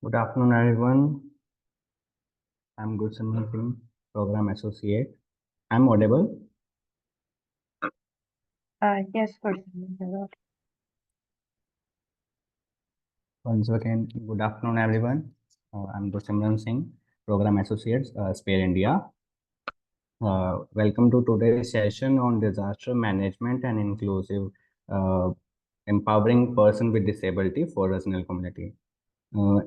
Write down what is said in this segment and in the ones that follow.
Good afternoon, everyone. I'm Good Singh, Program Associate. I'm audible. Yes, personally. Once again, good afternoon, everyone. I'm Good Singh, Program Associate, Spare India. Welcome to today's session on disaster management and inclusive empowering person with disability for regional community.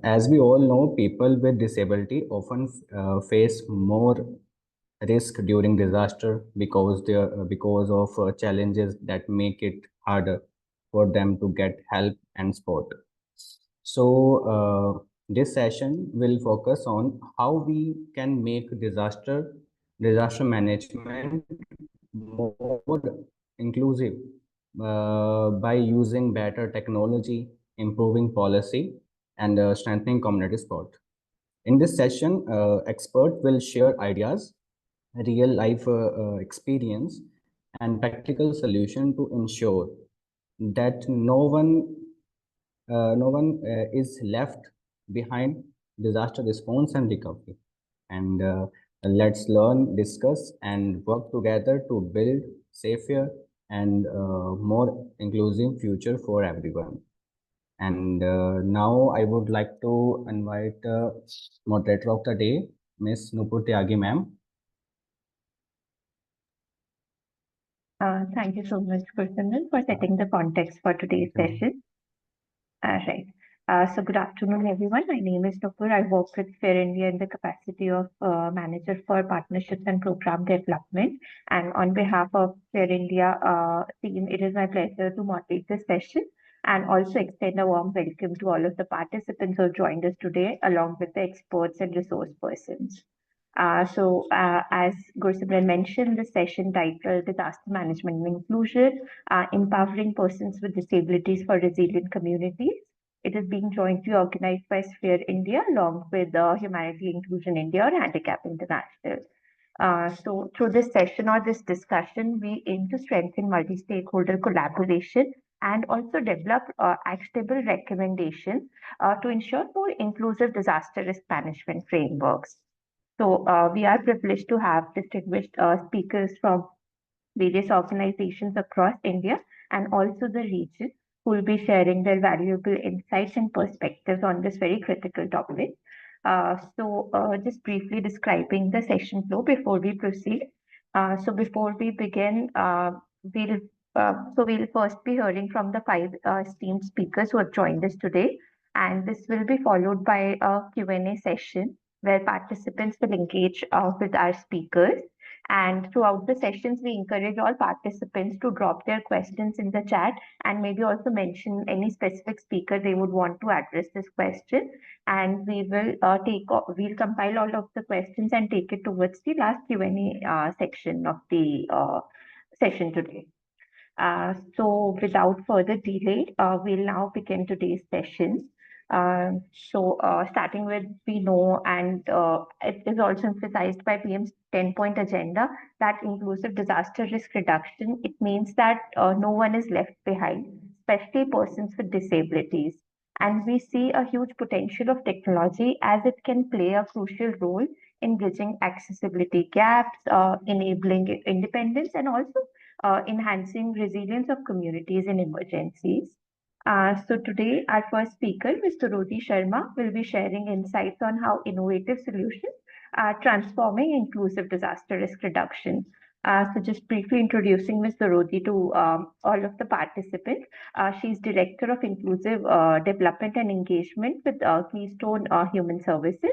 As we all know, people with disability often face more risk during disaster because of challenges that make it harder for them to get help and support. So this session will focus on how we can make disaster management more inclusive by using better technology, improving policy, and strengthening community support. In this session, expert will share ideas, real life experience, and practical solution to ensure that no one is left behind disaster response and recovery. And let's learn, discuss, and work together to build safer and more inclusive future for everyone. And now I would like to invite moderator of the day, Miss Nupur Tyagi ma'am. Thank you so much, Kursanal, for setting the context for today's session. Right. So good afternoon, everyone. My name is Nupur. I work with Fair India in the capacity of Manager for Partnerships and Program Development. And on behalf of Fair India team, it is my pleasure to moderate this session and also extend a warm welcome to all of the participants who have joined us today, along with the experts and resource persons. As Gursimran mentioned, the session titled Disaster Management and Inclusion, Empowering Persons with Disabilities for Resilient Communities. It is being jointly organized by Sphere India along with Humanity Inclusion India or Handicap International. So through this session or this discussion, we aim to strengthen multi-stakeholder collaboration and also develop actionable recommendations to ensure more inclusive disaster risk management frameworks. So we are privileged to have distinguished speakers from various organizations across India and also the region who will be sharing their valuable insights and perspectives on this very critical topic. Just briefly describing the session flow before we proceed. So before we begin, we'll first be hearing from the five esteemed speakers who have joined us today, and this will be followed by a Q&A session where participants will engage with our speakers. And throughout the sessions, we encourage all participants to drop their questions in the chat and maybe also mention any specific speaker they would want to address this question. And we will we'll compile all of the questions and take it towards the last Q&A section of the session today. So without further delay, we'll now begin today's session. Starting with, we know, and it is also emphasized by PM's 10-point agenda, that inclusive disaster risk reduction, it means that no one is left behind, especially persons with disabilities. And we see a huge potential of technology as it can play a crucial role in bridging accessibility gaps, enabling independence, and also enhancing resilience of communities in emergencies. So today, our first speaker, Mr. Rodi Sharma, will be sharing insights on how innovative solutions are transforming inclusive disaster risk reduction. So just briefly introducing Ms. Dorodi to all of the participants. She's Director of Inclusive Development and Engagement with Keystone Human Services.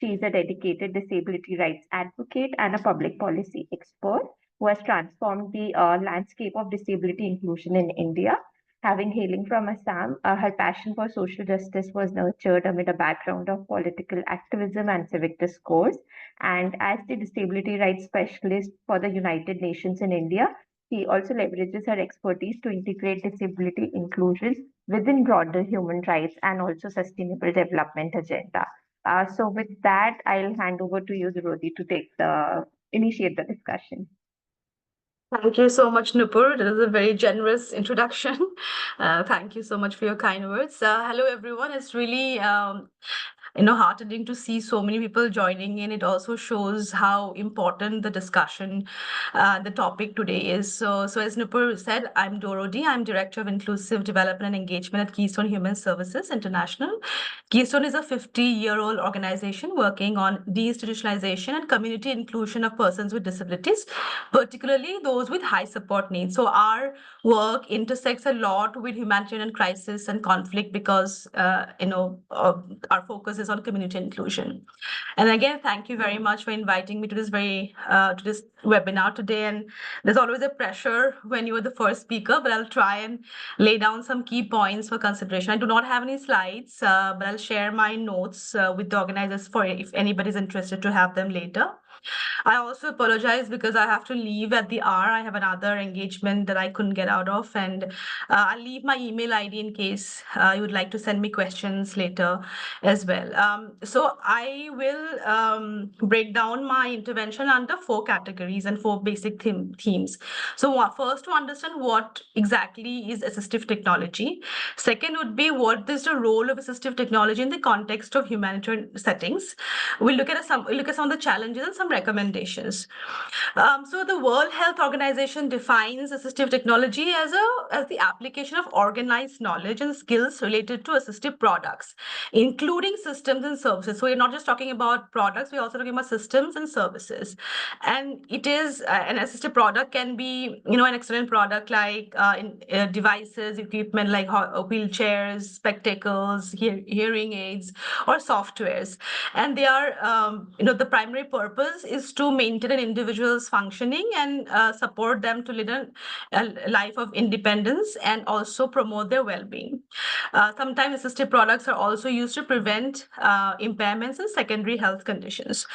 She's a dedicated disability rights advocate and a public policy expert who has transformed the landscape of disability inclusion in India. Having hailing from Assam, her passion for social justice was nurtured amid a background of political activism and civic discourse. And as the disability rights specialist for the United Nations in India, she also leverages her expertise to integrate disability inclusion within broader human rights and also sustainable development agenda. So with that, I'll hand over to you, Rodi, to initiate the discussion. Thank you so much, Nupur. That is a very generous introduction. Thank you so much for your kind words. Hello, everyone. It's really heartening to see so many people joining in. It also shows how important the discussion, the topic today is. So as Nupur said, I'm Dorodi. I'm Director of Inclusive Development and Engagement at Keystone Human Services International. Keystone is a 50-year-old organization working on deinstitutionalization and community inclusion of persons with disabilities, particularly those with high support needs. So our work intersects a lot with humanitarian crisis and conflict because our focus is on community inclusion. And again, thank you very much for inviting me to this webinar today. And there's always a pressure when you are the first speaker, but I'll try and lay down some key points for consideration. I do not have any slides, but I'll share my notes with the organizers for if anybody's interested to have them later. I also apologize because I have to leave at the hour. I have another engagement that I couldn't get out of, and I'll leave my email ID in case you would like to send me questions later as well. So I will break down my intervention under four categories and four basic themes. So first, to understand what exactly is assistive technology. Second would be what is the role of assistive technology in the context of humanitarian settings. We'll look at some of the challenges and some recommendations. So the World Health Organization defines assistive technology as the application of organized knowledge and skills related to assistive products, including systems and services. So we're not just talking about products, we're also talking about systems and services. And it is an assistive product can be, an excellent product like devices, equipment like wheelchairs, spectacles, hearing aids, or softwares. And they are, the primary purpose is to maintain an individual's functioning and support them to lead a life of independence and also promote their well-being. Sometimes assistive products are also used to prevent impairments and secondary health conditions.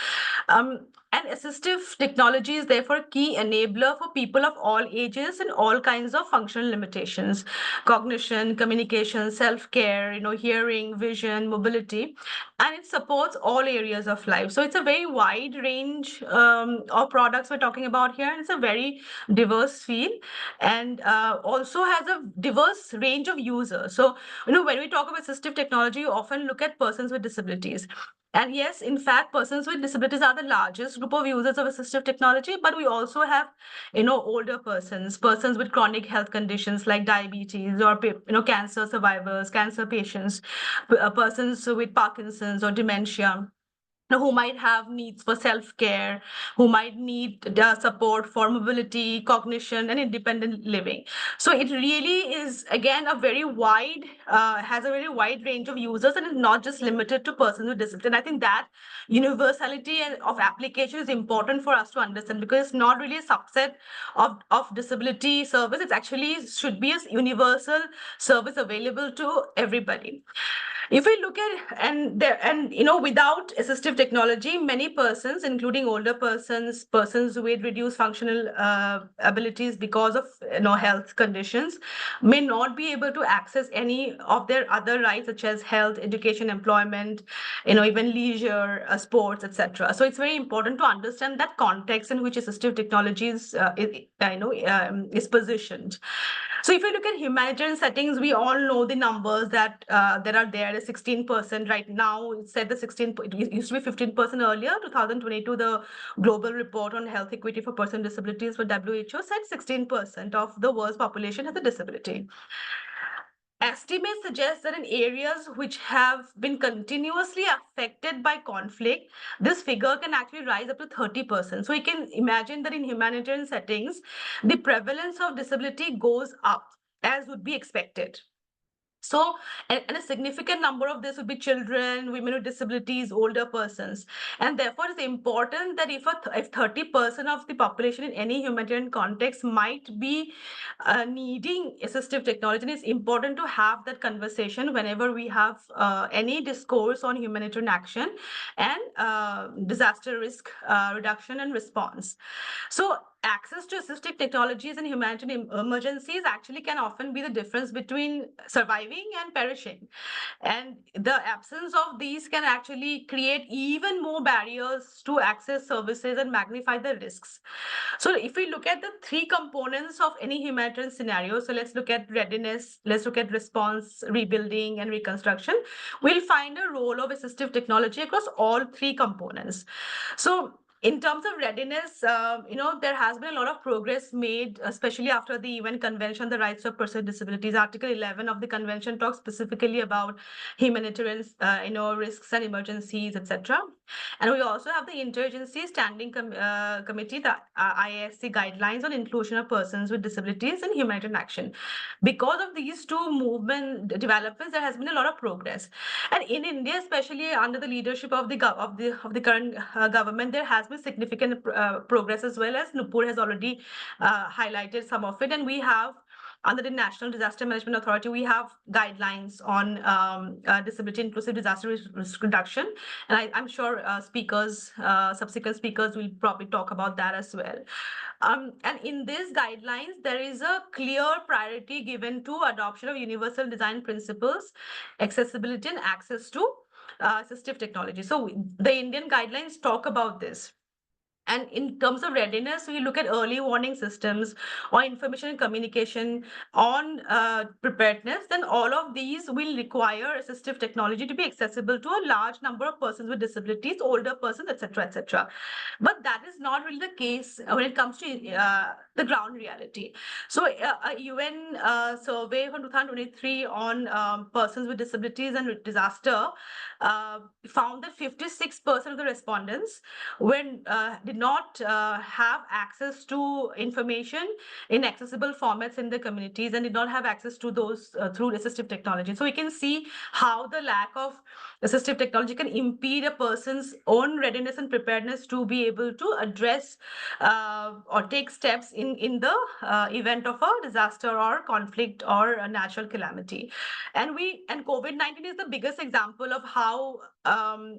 And assistive technology is therefore a key enabler for people of all ages and all kinds of functional limitations: cognition, communication, self-care, hearing, vision, mobility, and it supports all areas of life. So it's a very wide range of products we're talking about here. And it's a very diverse field, and also has a diverse range of users. So, when we talk about assistive technology, you often look at persons with disabilities. And yes, in fact, persons with disabilities are the largest group of users of assistive technology, but we also have, older persons with chronic health conditions like diabetes, or, cancer survivors, cancer patients, persons with Parkinson's or dementia, who might have needs for self-care, who might need support for mobility, cognition, and independent living. So it really is, again, has a very wide range of users, and is not just limited to persons with disability. And I think that universality of application is important for us to understand, because it's not really a subset of disability service. It actually should be a universal service available to everybody. If we look at without assistive technology, many persons, including older persons with reduced functional abilities because of health conditions, may not be able to access any of their other rights, such as health, education, employment, even leisure, sports, etc. So it's very important to understand that context in which assistive technology is positioned. So if you look at humanitarian settings, we all know the numbers that that are there. 16% right now. It said the 16. It used to be 15% earlier. 2022, the global report on health equity for persons with disabilities for WHO said 16% of the world's population has a disability. Estimates suggest that in areas which have been continuously affected by conflict, this figure can actually rise up to 30%. So you can imagine that in humanitarian settings, the prevalence of disability goes up, as would be expected. So, and a significant number of this would be children, women with disabilities, older persons. And therefore, it's important that if 30% of the population in any humanitarian context might be needing assistive technology, it's important to have that conversation whenever we have any discourse on humanitarian action and disaster risk reduction and response. So, access to assistive technologies and humanitarian emergencies actually can often be the difference between surviving and perishing. And the absence of these can actually create even more barriers to access services and magnify the risks. So if we look at the three components of any humanitarian scenario, so let's look at readiness, let's look at response, rebuilding, and reconstruction, we'll find a role of assistive technology across all three components. So in terms of readiness, there has been a lot of progress made, especially after the UN Convention on the Rights of Persons with Disabilities. Article 11 of the convention talks specifically about humanitarian, risks and emergencies, etc. And we also have the Interagency Standing Committee, the IASC guidelines on inclusion of persons with disabilities in humanitarian action. Because of these two movement developments, there has been a lot of progress. And in India, especially under the leadership of the current government, there has been significant progress as well, as Nupur has already highlighted some of it. And we have, under the National Disaster Management Authority, we have guidelines on disability inclusive disaster risk reduction. And I'm sure subsequent speakers will probably talk about that as well. And in these guidelines, there is a clear priority given to adoption of universal design principles, accessibility, and access to assistive technology. So the Indian guidelines talk about this. And in terms of readiness, we look at early warning systems or information and communication on preparedness. Then all of these will require assistive technology to be accessible to a large number of persons with disabilities, older persons, etc., etc. But that is not really the case when it comes to the ground reality. So a UN survey from 2023 on persons with disabilities and disaster found that 56% of the respondents did not have access to information in accessible formats in the communities and did not have access to those through assistive technology. So we can see how the lack of assistive technology can impede a person's own readiness and preparedness to be able to address or take steps in the event of a disaster or conflict or a natural calamity. And COVID-19 is the biggest example of how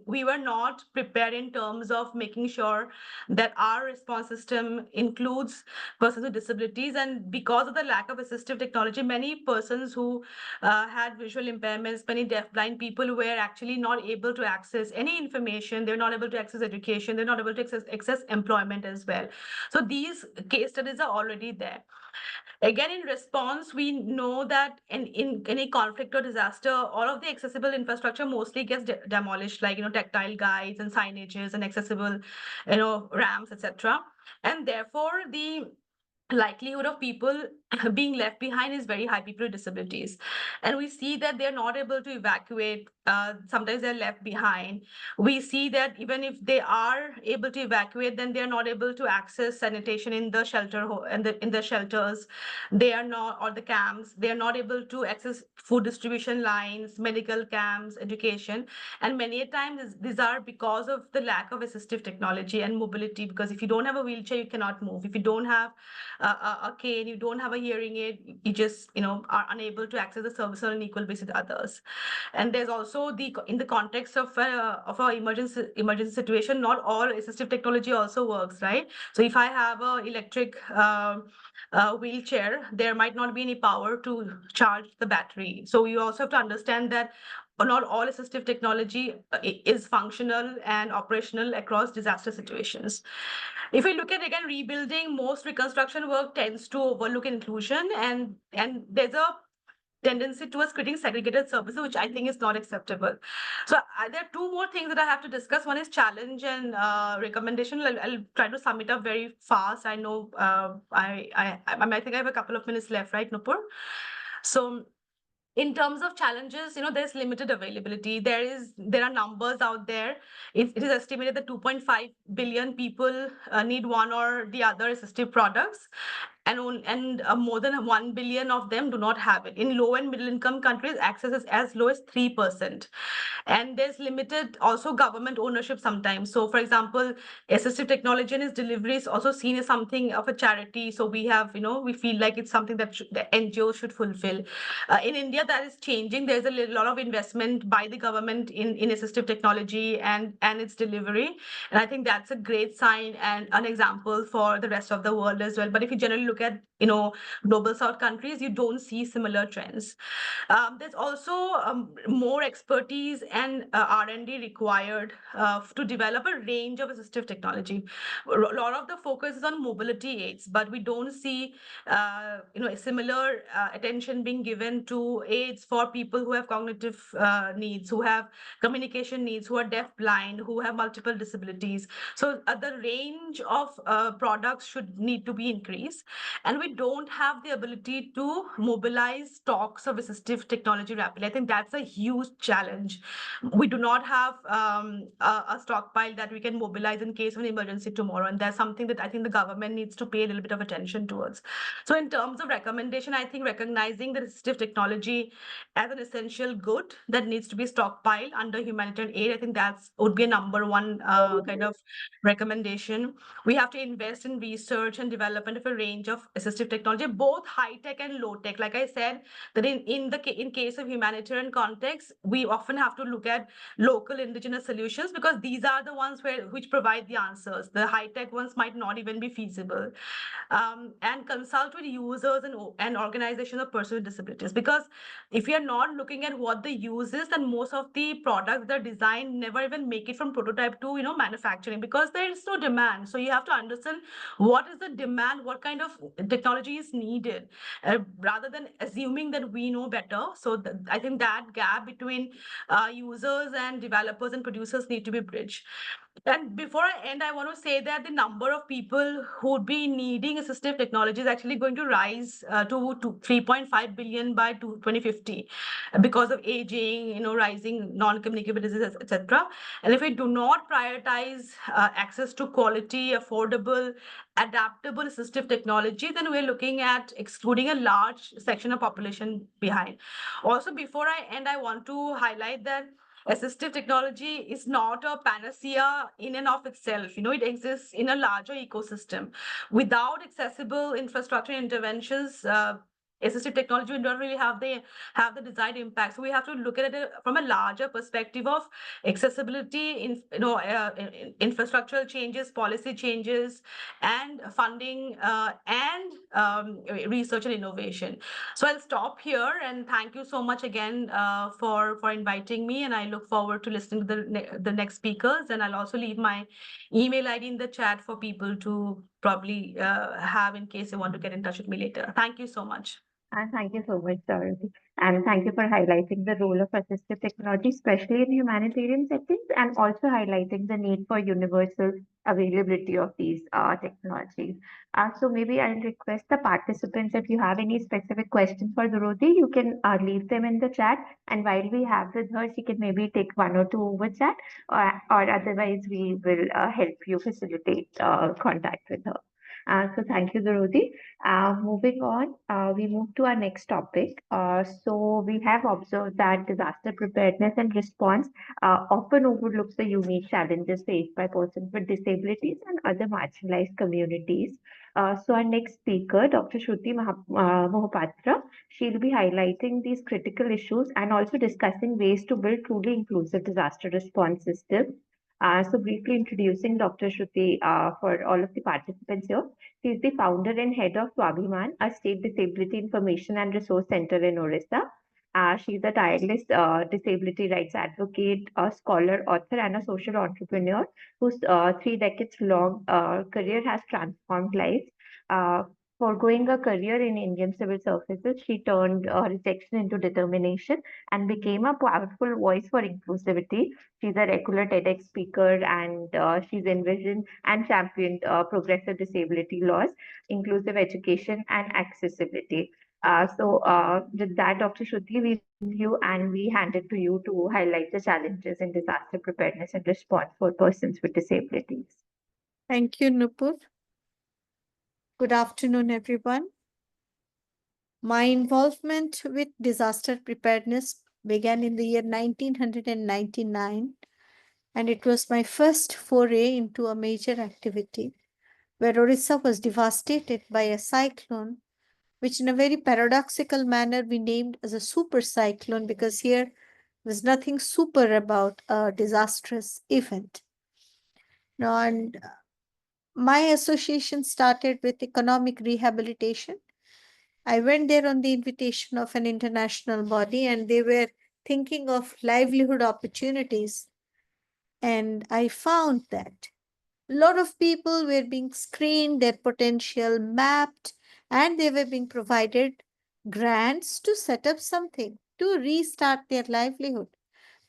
we were not prepared in terms of making sure that our response system includes persons with disabilities. And because of the lack of assistive technology, many persons who had visual impairments, many deafblind people were actually not able to access any information. They're not able to access education. They're not able to access employment as well. So these case studies are already there. Again, in response, we know that in any conflict or disaster, all of the accessible infrastructure mostly gets demolished, like, tactile guides and signages and accessible, ramps, etc. And therefore, the likelihood of people being left behind is very high, people with disabilities. And we see that they're not able to evacuate. Sometimes they're left behind. We see that even if they are able to evacuate, then they're not able to access sanitation in the shelter in the shelters. They are not, or the camps, they are not able to access food distribution lines, medical camps, education. And many a times these are because of the lack of assistive technology and mobility, because if you don't have a wheelchair, you cannot move. If you don't have a cane, you don't have a hearing aid, you just are unable to access the service on an equal basis with others. And there's also in the context of a emergency situation, not all assistive technology also works, right? So if I have a electric wheelchair, there might not be any power to charge the battery. So you also have to understand that not all assistive technology is functional and operational across disaster situations. If we look at, again, rebuilding, most reconstruction work tends to overlook inclusion, and there's a tendency towards creating segregated services, which I think is not acceptable. So there are two more things that I have to discuss. One is challenge and recommendation. I'll try to sum it up very fast. I know I think I have a couple of minutes left, right, Nupur? So in terms of challenges, there's limited availability. There are numbers out there. It is estimated that 2.5 billion people need one or the other assistive products. and more than 1 billion of them do not have it. In low and middle income countries, access is as low as 3%. And there's limited also government ownership sometimes. So for example, assistive technology and its delivery is also seen as something of a charity. So we have, we feel like it's something that the NGOs should fulfill. In India, that is changing. There's a lot of investment by the government in assistive technology and its delivery. And I think that's a great sign and an example for the rest of the world as well. But if you generally look at, global South countries, you don't see similar trends. There's also more expertise and R&D required to develop a range of assistive technology. A lot of the focus is on mobility aids, but we don't see, a similar attention being given to aids for people who have cognitive needs, who have communication needs, who are deaf, blind, who have multiple disabilities. So the range of products should need to be increased, and we don't have the ability to mobilize stocks of assistive technology rapidly. I think that's a huge challenge. We do not have a stockpile that we can mobilize in case of an emergency tomorrow, and that's something that I think the government needs to pay a little bit of attention towards. So in terms of recommendation, I think recognizing the assistive technology as an essential good that needs to be stockpiled under humanitarian aid, I think that's would be a number one kind of recommendation. We have to invest in research and development of a range of assistive technology, both high tech and low tech. Like I said, that in case of humanitarian context, we often have to look at local indigenous solutions because these are the ones which provide the answers. The high tech ones might not even be feasible. And consult with users and organizations of persons with disabilities, because if you're not looking at what the use is, then most of the products that are designed never even make it from prototype to manufacturing, because there is no demand. So you have to understand what is the demand, what kind of technology is needed, rather than assuming that we know better. So I think that gap between users and developers and producers need to be bridged. And before I end, I want to say that the number of people who would be needing assistive technology is actually going to rise to 3.5 billion by 2050 because of aging, rising non-communicable diseases, etc. And if we do not prioritize access to quality, affordable, adaptable assistive technology, then we're looking at excluding a large section of population behind. Also, before I end, I want to highlight that assistive technology is not a panacea in and of itself. It exists in a larger ecosystem. Without accessible infrastructure interventions, assistive technology will not really have the desired impact. So we have to look at it from a larger perspective of accessibility, infrastructural changes, policy changes, and funding, and research and innovation. So I'll stop here, and thank you so much again for inviting me. And I look forward to listening to the next speakers. And I'll also leave my email ID in the chat for people to probably have in case they want to get in touch with me later. Thank you so much. And thank you so much, Dorothy. And thank you for highlighting the role of assistive technology, especially in humanitarian settings, and also highlighting the need for universal availability of these technologies. So maybe I'll request the participants, if you have any specific questions for Dorothy, you can leave them in the chat. And while we have with her, she can maybe take one or two over chat, or otherwise we will help you facilitate contact with her. So thank you, Dorothy. Moving on, we move to our next topic. So we have observed that disaster preparedness and response often overlooks the unique challenges faced by persons with disabilities and other marginalized communities. So our next speaker, Dr. Shruti Mohapatra, she'll be highlighting these critical issues and also discussing ways to build truly inclusive disaster response systems. So briefly introducing Dr. Shruti for all of the participants here. She is the founder and head of Swabhiman, a state disability information and resource center in Orissa. She's a tireless disability rights advocate, a scholar, author, and a social entrepreneur whose 3 decades long career has transformed lives. Foregoing a career in Indian civil services, she turned rejection into determination and became a powerful voice for inclusivity. She's a regular TEDx speaker, and she's envisioned and championed progressive disability laws, inclusive education, and accessibility. With that, Dr. Shruti, we you and we hand it to you to highlight the challenges in disaster preparedness and response for persons with disabilities. Thank you, Nupur. Good afternoon, everyone. My involvement with disaster preparedness began in the year 1999, and it was my first foray into a major activity where Orissa was devastated by a cyclone, which, in a very paradoxical manner, we named as a super cyclone because here was nothing super about a disastrous event. Now, and my association started with economic rehabilitation. I went there on the invitation of an international body, and they were thinking of livelihood opportunities. And I found that a lot of people were being screened, their potential mapped, and they were being provided grants to set up something to restart their livelihood.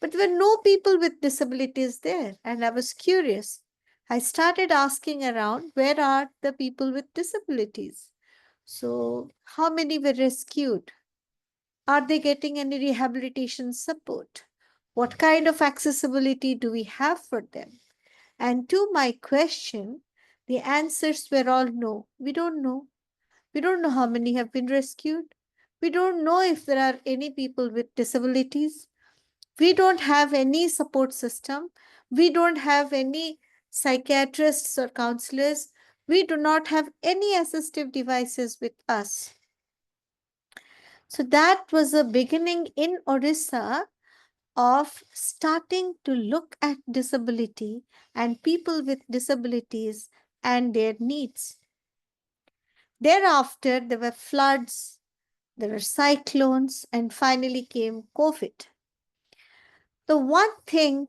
But there were no people with disabilities there, and I was curious. I started asking around, where are the people with disabilities? So, how many were rescued? Are they getting any rehabilitation support? What kind of accessibility do we have for them? And to my question, the answers were all no. We don't know. We don't know how many have been rescued. We don't know if there are any people with disabilities. We don't have any support system. We don't have any psychiatrists or counselors. We do not have any assistive devices with us. So that was a beginning in Orissa of starting to look at disability and people with disabilities and their needs. Thereafter, there were floods, there were cyclones, and finally came COVID. The one thing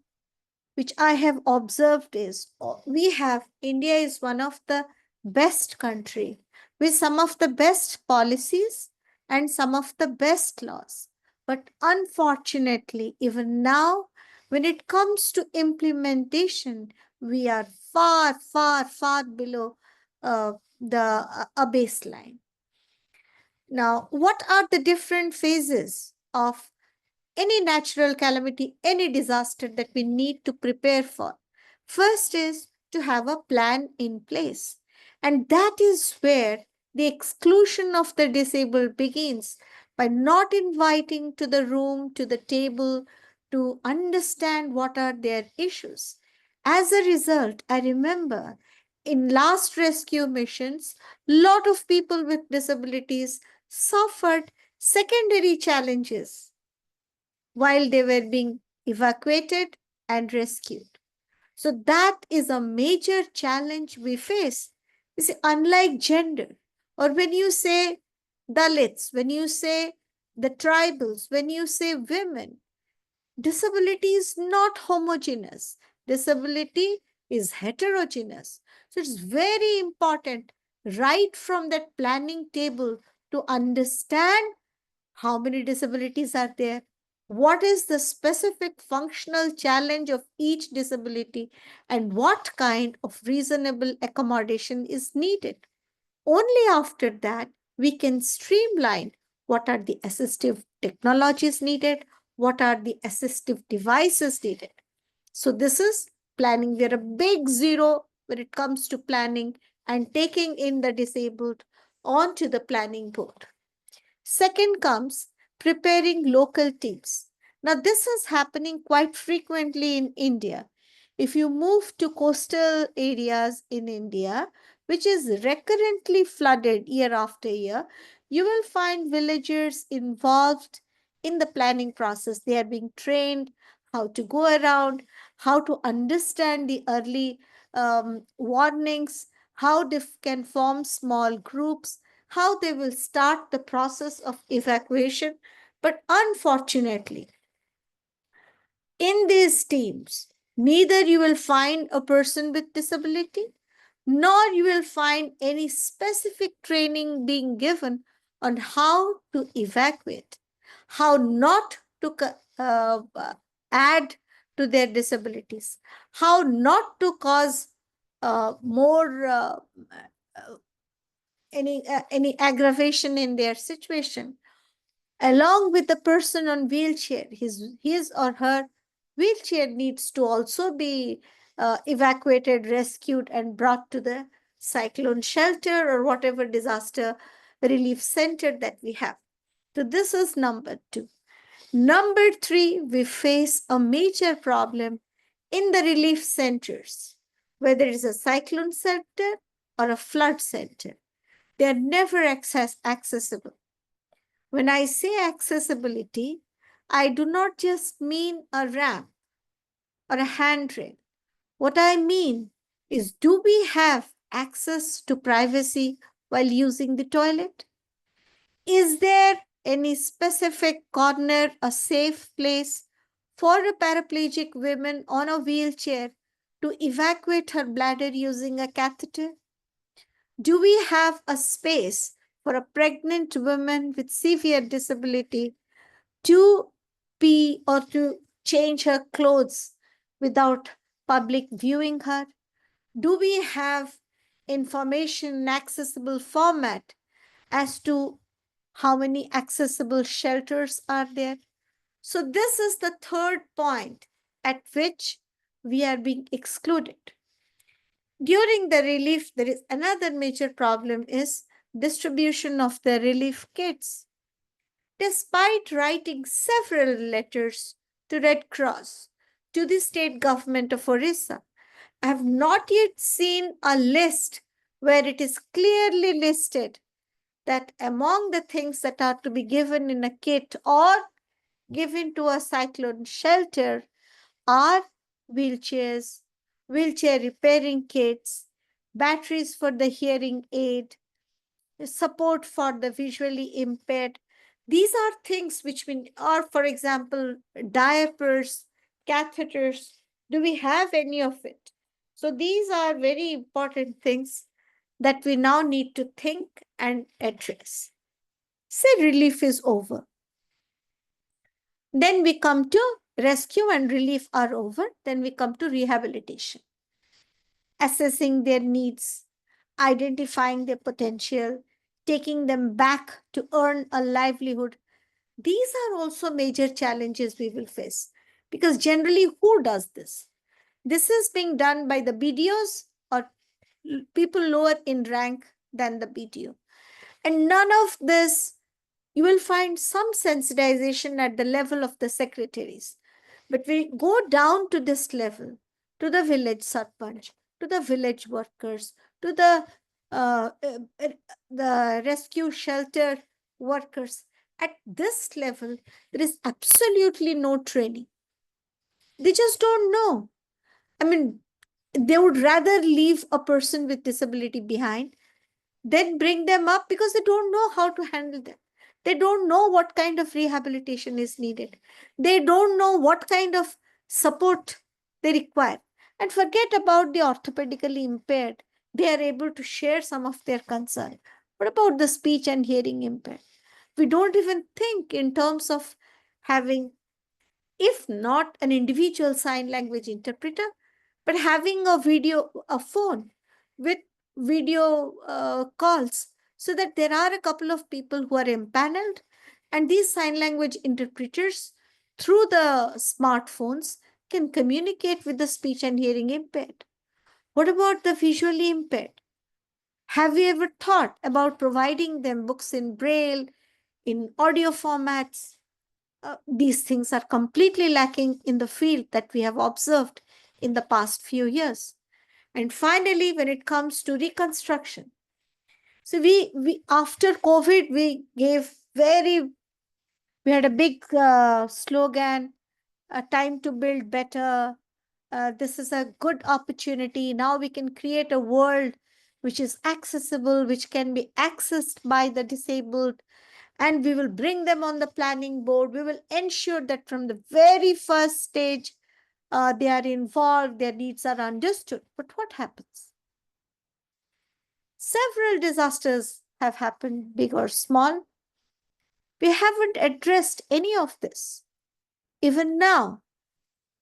which I have observed is India is one of the best country with some of the best policies and some of the best laws. But unfortunately, even now, when it comes to implementation, we are far, far, far below a baseline. Now, what are the different phases of any natural calamity, any disaster that we need to prepare for? First is to have a plan in place. And that is where the exclusion of the disabled begins by not inviting to the room, to the table, to understand what are their issues. As a result, I remember in last rescue missions, lot of people with disabilities suffered secondary challenges while they were being evacuated and rescued. So that is a major challenge we face. You see, unlike gender, or when you say Dalits, when you say the tribals, when you say women, disability is not homogeneous. Disability is heterogeneous. So it's very important right from that planning table to understand how many disabilities are there, what is the specific functional challenge of each disability, and what kind of reasonable accommodation is needed. Only after that, we can streamline what are the assistive technologies needed, what are the assistive devices needed. So this is planning. We're a big zero when it comes to planning and taking in the disabled onto the planning board. Second comes preparing local teams. Now, this is happening quite frequently in India. If you move to coastal areas in India, which is recurrently flooded year after year, you will find villagers involved in the planning process. They are being trained how to go around, how to understand the early warnings, how they can form small groups, how they will start the process of evacuation. But unfortunately, in these teams, neither you will find a person with disability, nor you will find any specific training being given on how to evacuate, how not to add to their disabilities, how not to cause more any aggravation in their situation. Along with the person on wheelchair, his or her wheelchair needs to also be evacuated, rescued, and brought to the cyclone shelter or whatever disaster relief center that we have. So this is number 2. Number 3, we face a major problem in the relief centers, whether it's a cyclone center or a flood center. They are never accessible. When I say accessibility, I do not just mean a ramp or a handrail. What I mean is, do we have access to privacy while using the toilet? Is there any specific corner, a safe place for a paraplegic woman on a wheelchair to evacuate her bladder using a catheter? Do we have a space for a pregnant woman with severe disability to pee or to change her clothes without public viewing her? Do we have information in accessible format as to how many accessible shelters are there? So this is the third point at which we are being excluded. During the relief, there is another major problem is distribution of the relief kits. Despite writing several letters to Red Cross, to the state government of Orissa, I have not yet seen a list where it is clearly listed that among the things that are to be given in a kit or given to a cyclone shelter are wheelchairs, wheelchair repairing kits, batteries for the hearing aid, support for the visually impaired. These are things which we are, for example, diapers, catheters. Do we have any of it? So these are very important things that we now need to think and address. Say relief is over. Then we come to rescue and relief are over. Then we come to rehabilitation. Assessing their needs, identifying their potential, taking them back to earn a livelihood. These are also major challenges we will face, because generally, who does this? This is being done by the BDOs or people lower in rank than the BDO. And none of this, you will find some sensitization at the level of the secretaries. But we go down to this level, to the village sarpanch, to the village workers, to uh, uh, the rescue shelter workers. At this level, there is absolutely no training. They just don't know. I mean, they would rather leave a person with disability behind than bring them up, because they don't know how to handle them. They don't know what kind of rehabilitation is needed. They don't know what kind of support they require. And forget about the orthopedically impaired. They are able to share some of their concern. What about the speech and hearing impaired? We don't even think in terms of having, if not an individual sign language interpreter, but having a phone with video calls, so that there are a couple of people who are empaneled, and these sign language interpreters through the smartphones can communicate with the speech and hearing impaired. What about the visually impaired? Have we ever thought about providing them books in braille, in audio formats? These things are completely lacking in the field that we have observed in the past few years. And finally, when it comes to reconstruction, so we after COVID, we had a big slogan, a time to build better. This is a good opportunity. Now we can create a world which is accessible, which can be accessed by the disabled, and we will bring them on the planning board. We will ensure that from the very first stage, they are involved, their needs are understood. But what happens? Several disasters have happened, big or small. We haven't addressed any of this. Even now,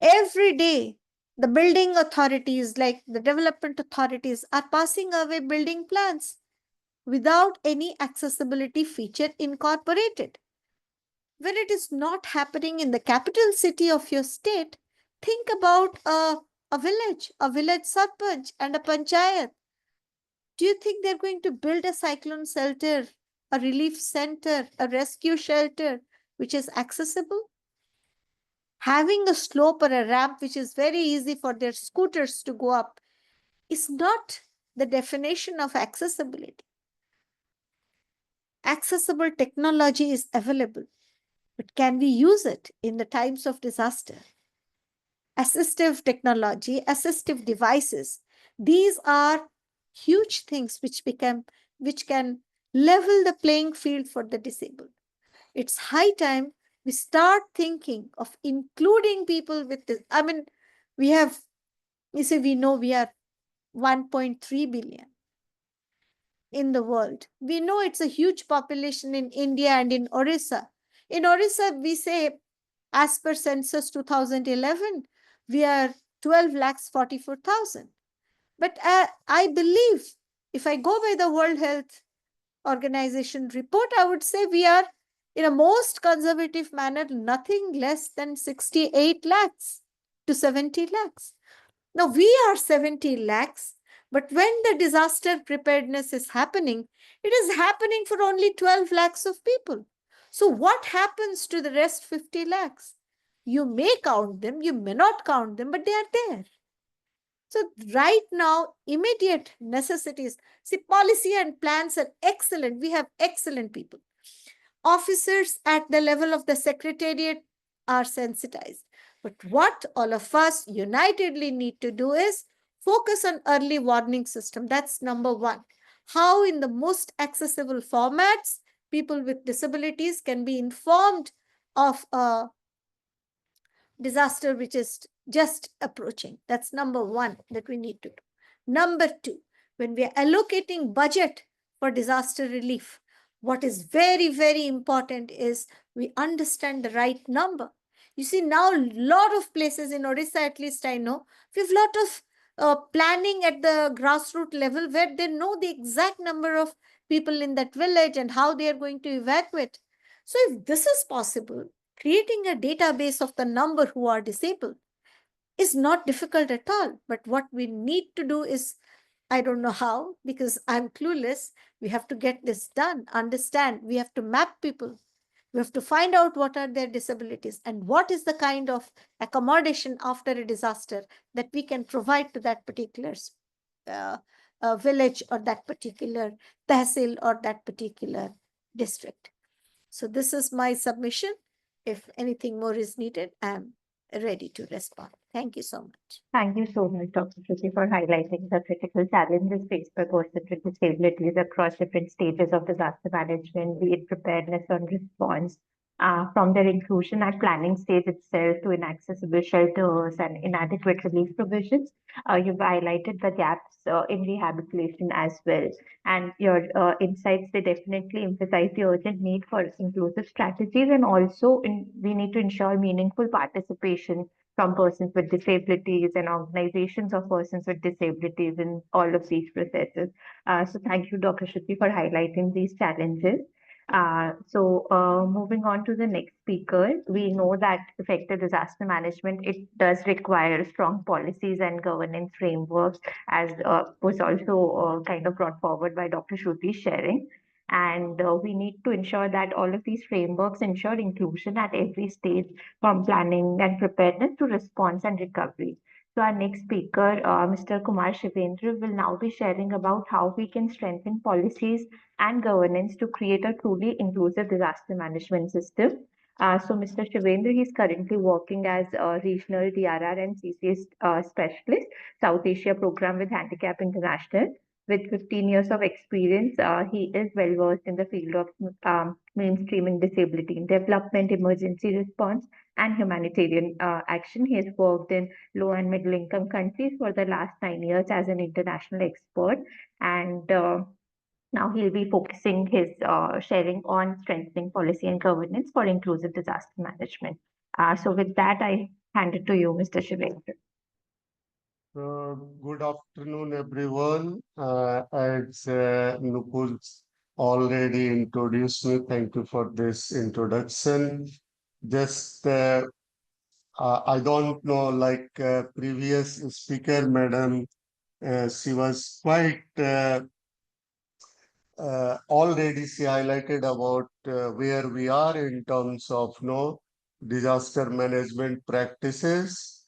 every day, the building authorities, like the development authorities, are passing away building plans without any accessibility feature incorporated. When it is not happening in the capital city of your state, think about a village sarpanch and a panchayat. Do you think they're going to build a cyclone shelter, a relief center, a rescue shelter, which is accessible? Having a slope or a ramp which is very easy for their scooters to go up is not the definition of accessibility. Accessible technology is available, but can we use it in the times of disaster? Assistive technology, assistive devices, these are huge things which can level the playing field for the disabled. It's high time we start thinking of including people with this. I mean, we know we are 1.3 billion in the world. We know it's a huge population in India and in Orissa. In Orissa, we say, as per census 2011, we are 12 lakhs 44,000. But I believe if I go by the World Health Organization report, I would say we are, in a most conservative manner, nothing less than 68 lakhs to 70 lakhs. Now we are 70 lakhs, but when the disaster preparedness is happening, it is happening for only 12 lakhs of people. So what happens to the rest 50 lakhs? You may count them, you may not count them, but they are there. So right now, immediate necessities. See, policy and plans are excellent. We have excellent people. Officers at the level of the secretariat are sensitized. But what all of us unitedly need to do is focus on early warning system. That's number one. How in the most accessible formats, people with disabilities can be informed of a disaster which is just approaching. That's number one that we need to do. Number two, when we are allocating budget for disaster relief, what is very, very important is we understand the right number. You see, now a lot of places in Odisha, at least I know, we have a lot of planning at the grassroots level where they know the exact number of people in that village and how they are going to evacuate. So if this is possible, creating a database of the number who are disabled is not difficult at all. But what we need to do is, I don't know how, because I'm clueless. We have to get this done, understand. We have to map people. We have to find out what are their disabilities and what is the kind of accommodation after a disaster that we can provide to that particular uh, village or that particular tehsil or that particular district. So this is my submission. If anything more is needed, I'm ready to respond. Thank you so much. Thank you so much, Dr. Shruti, for highlighting the critical challenges faced by persons with disabilities across different stages of disaster management, be it preparedness or response, from their inclusion at planning stage itself to inaccessible shelters and inadequate relief provisions. You've highlighted the gaps in rehabilitation as well. And your insights, they definitely emphasize the urgent need for inclusive strategies, and also we need to ensure meaningful participation from persons with disabilities and organizations of persons with disabilities in all of these processes. So thank you, Dr. Shruti, for highlighting these challenges. Moving on to the next speaker, we know that effective disaster management, it does require strong policies and governance frameworks, as was also kind of brought forward by Dr. Shruti sharing. And we need to ensure that all of these frameworks ensure inclusion at every stage, from planning and preparedness to response and recovery. So our next speaker, Mr. Kumar Shivendra, will now be sharing about how we can strengthen policies and governance to create a truly inclusive disaster management system. Mr. Shivendra, he's currently working as a regional DRR and CCS specialist, South Asia program with Handicap International. With 15 years of experience, he is well versed in the field of mainstreaming disability in development, emergency response, and humanitarian action. He has worked in low and middle income countries for the last 9 years as an international expert, and now he'll be focusing his sharing on strengthening policy and governance for inclusive disaster management. With that, I hand it to you, Mr. Shivendra. Good afternoon, everyone. As Nupur already introduced me, thank you for this introduction. Just, I don't know, like previous speaker, madam, she was quite already she highlighted about where we are in terms of disaster management practices.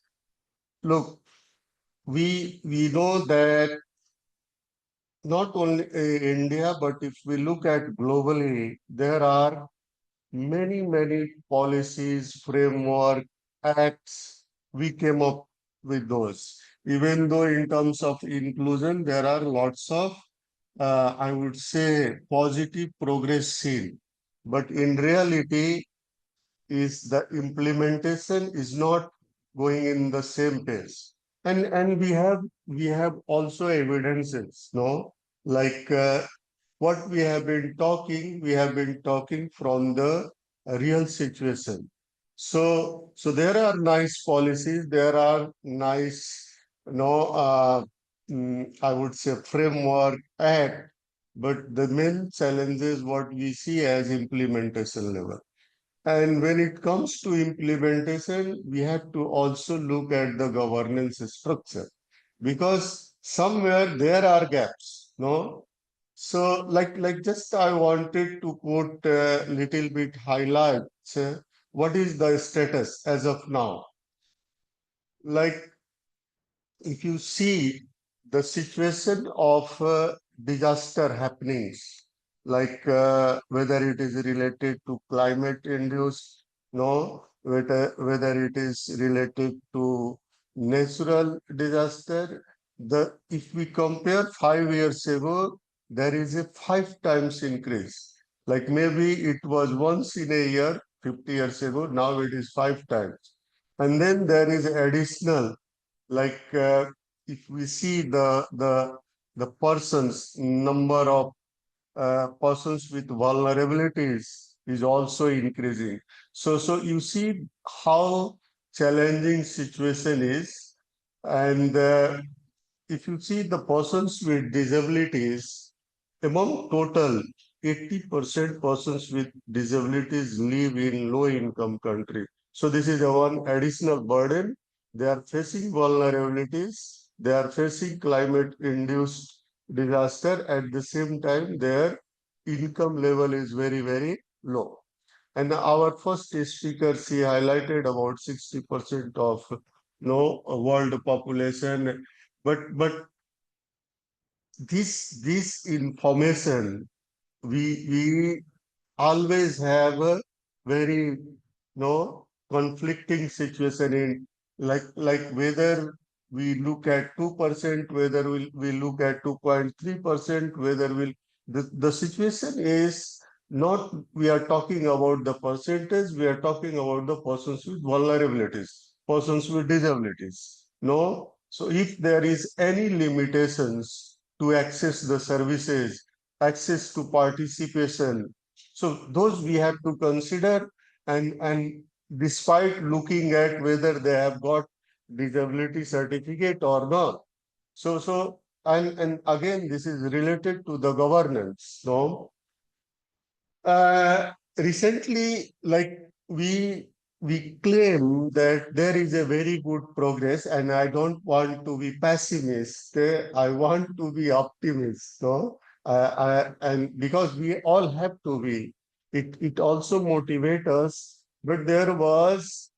Look, we know that not only India, but if we look at globally, there are many policies, framework, acts. We came up with those. Even though in terms of inclusion, there are lots of, I would say, positive progress seen. But in reality, is the implementation is not going in the same pace. And we have also evidences, no? Like what we have been talking from the real situation. So there are nice policies, there are nice, I would say framework, act, but the main challenge is what we see as implementation level. And when it comes to implementation, we have to also look at the governance structure because somewhere there are gaps, no? So like just I wanted to quote a little bit highlights what is the status as of now. Like if you see the situation of disaster happenings, like whether it is related to climate induced, no, whether it is related to natural disaster, if we compare 5 years ago, there is a 5 times increase. Like maybe it was once in a year, 50 years ago, now it is 5 times. And then there is additional, like if we see the persons number of persons with vulnerabilities is also increasing. So you see how challenging situation is. And if you see the persons with disabilities, among total 80% persons with disabilities live in low income country. So this is a one additional burden. They are facing vulnerabilities. They are facing climate induced disaster. At the same time, their income level is very low. And our first speaker, she highlighted about 60% of world population. But this information, we always have a very conflicting situation in, like whether we look at 2%, whether we look at 2.3%, whether the situation is not, we are talking about the percentage, we are talking about the persons with vulnerabilities, persons with disabilities. No, so if there is any limitations to access the services, access to participation, so those we have to consider. And despite looking at whether they have got disability certificate or not. And again, this is related to the governance. No, recently, like we claim that there is a very good progress, and I don't want to be pessimist. I want to be optimist. No, and because we all have to be, it also motivates us. But there was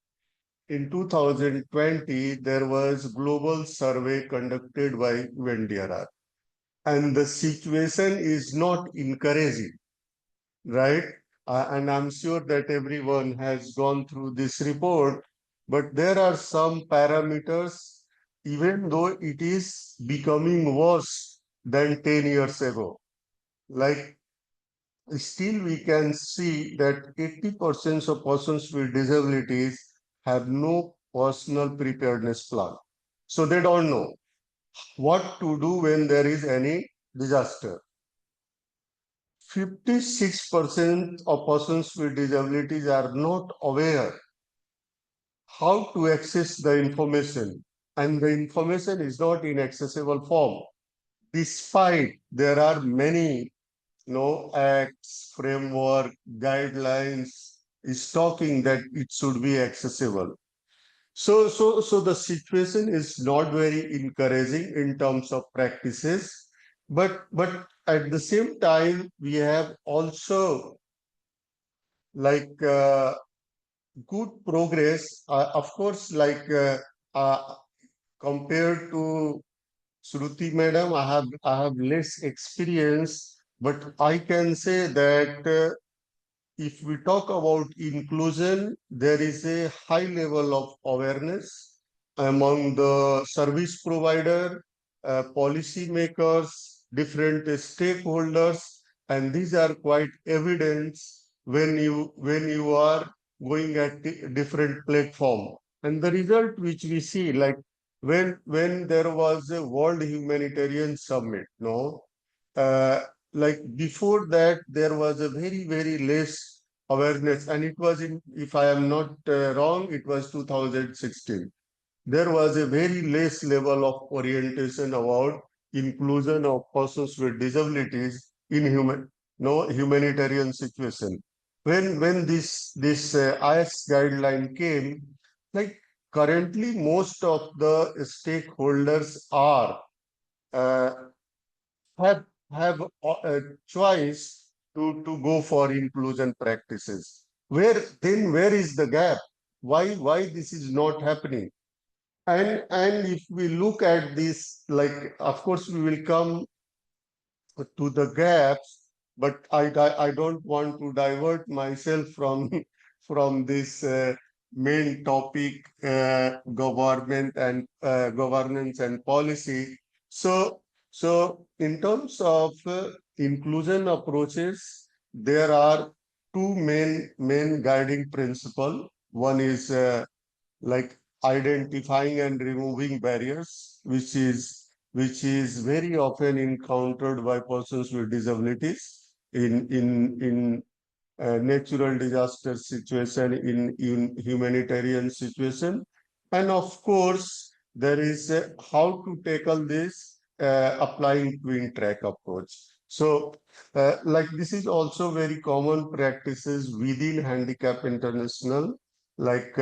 in 2020 there was global survey conducted by UNDRR, and the situation is not encouraging, right? And I'm sure that everyone has gone through this report, but there are some parameters, even though it is becoming worse than 10 years ago. Like still we can see that 80% of persons with disabilities have no personal preparedness plan. So they don't know what to do when there is any disaster. 56% of persons with disabilities are not aware how to access the information, and the information is not in accessible form, despite there are many acts, framework, guidelines is talking that it should be accessible. So the situation is not very encouraging in terms of practices. but at the same time, we have also like good progress. Of course, like compared to Shruti madam, I have less experience, but I can say that if we talk about inclusion, there is a high level of awareness among the service provider, policy makers, different stakeholders, and these are quite evident when you are going at different platform. And the result which we see, like when there was a World Humanitarian Summit, no, uh, like before that there was a very less awareness, and it was in, if I am not wrong, it was 2016. There was a very less level of orientation about inclusion of persons with disabilities in humanitarian situation. When this IS guideline came, like currently most of the stakeholders are uh, have have a choice to go for inclusion practices. Where is the gap? Why this is not happening? And if we look at this, like of course we will come to the gaps, but I don't want to divert myself from from this main topic, governance and policy. So in terms of inclusion approaches, there are two main guiding principle. One is like identifying and removing barriers, which is very often encountered by persons with disabilities in natural disaster situation, in humanitarian situation. And of course, there is how to tackle this applying twin track approach. So, like this is also very common practices within Handicap International, like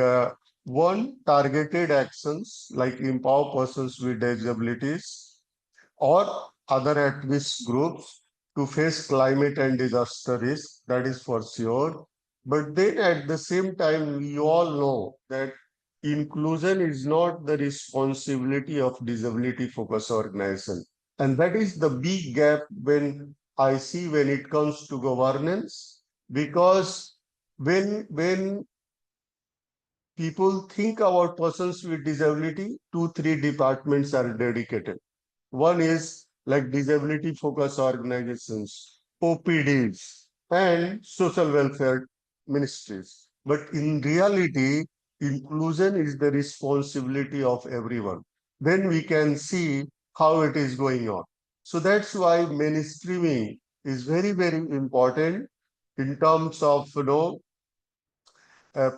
one targeted actions like empower persons with disabilities or other at-risk groups to face climate and disaster risk, that is for sure. But then at the same time, we all know that inclusion is not the responsibility of disability focused organization. And that is the big gap when I see when it comes to governance, because when people think about persons with disability, two, three departments are dedicated. One is like disability focused organizations, OPDs, and social welfare ministries. But in reality, inclusion is the responsibility of everyone. Then we can see how it is going on. So that's why mainstreaming is very important in terms of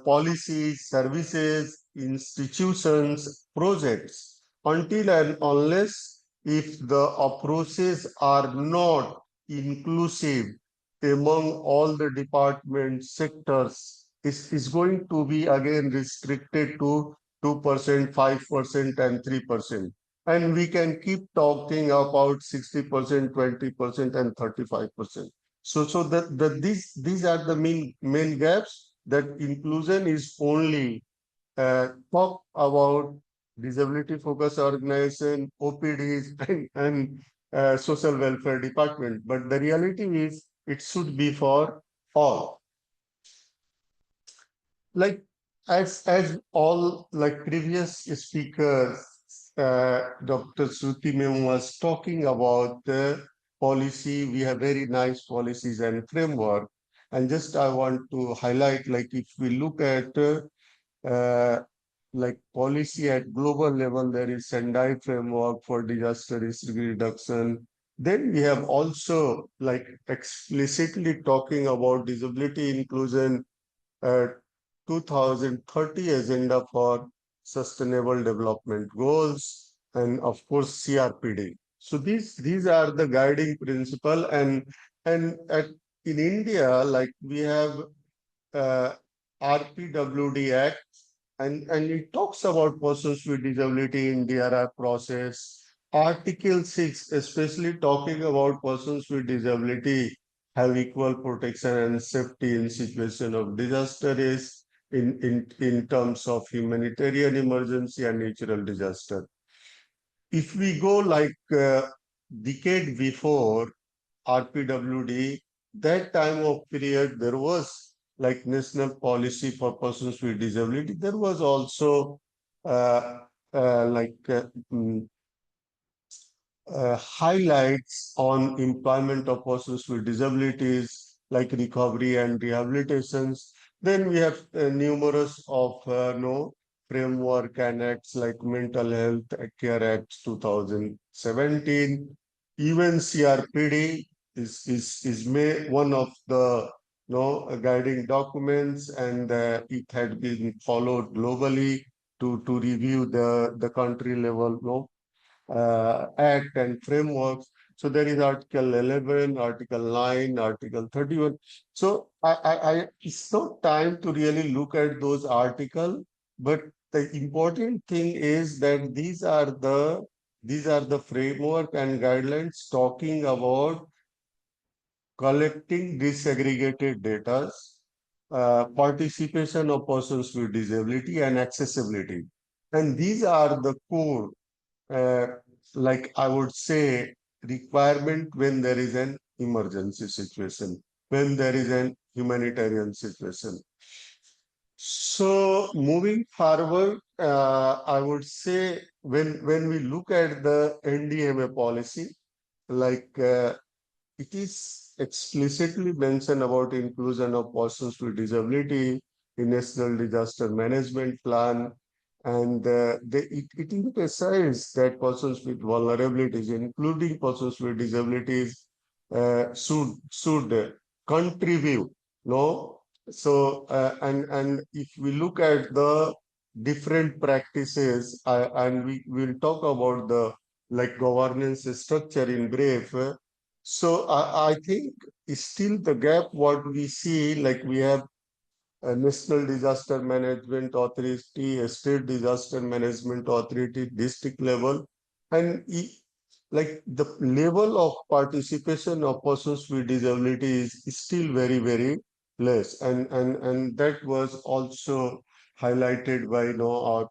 policies, services, institutions, projects, until and unless if the approaches are not inclusive among all the departments, sectors, is going to be again restricted to 2%, 5%, and 3%. And we can keep talking about 60%, 20%, and 35%. So these are the main gaps, that inclusion is only talk about disability focused organization, OPDs, and social welfare department. But the reality is it should be for all. Like as all like previous speakers, Dr. Shruti Mem was talking about the policy. We have very nice policies and framework. And just I want to highlight, like if we look at uh, like policy at global level, there is Sendai framework for disaster risk reduction. Then we have also like explicitly talking about disability inclusion, uh, 2030 agenda for sustainable development goals, and of course CRPD. So these are the guiding principle. And in India, like we have uh, RPWD Act, and it talks about persons with disability in DRR process. Article 6, especially talking about persons with disability have equal protection and safety in situation of disaster is in terms of humanitarian emergency and natural disaster. If we go like decade before RPWD, that time of period, there was like national policy for persons with disability. There was also uh, like highlights on employment of persons with disabilities, like recovery and rehabilitations. Then we have numerous of no framework and acts like Mental Health Care Act 2017. Even CRPD is one of the no guiding documents, and it had been followed globally to review the country level no Act and frameworks. So there is Article 11, Article 9, Article 31. So it's not time to really look at those articles, but the important thing is that these are the framework and guidelines talking about collecting disaggregated data, participation of persons with disability and accessibility. And these are the core uh, like I would say, requirement when there is an emergency situation, when there is an humanitarian situation. So moving forward, I would say when we look at the NDMA policy, like it is explicitly mentioned about inclusion of persons with disability in National Disaster Management Plan, and it emphasizes that persons with vulnerabilities, including persons with disabilities, should contribute. No, so and if we look at the different practices, and we will talk about the like governance structure in brief. So I think still the gap what we see, like we have a National Disaster Management Authority, a State Disaster Management Authority, district level, and like the level of participation of persons with disabilities is still very, very less. And that was also highlighted by our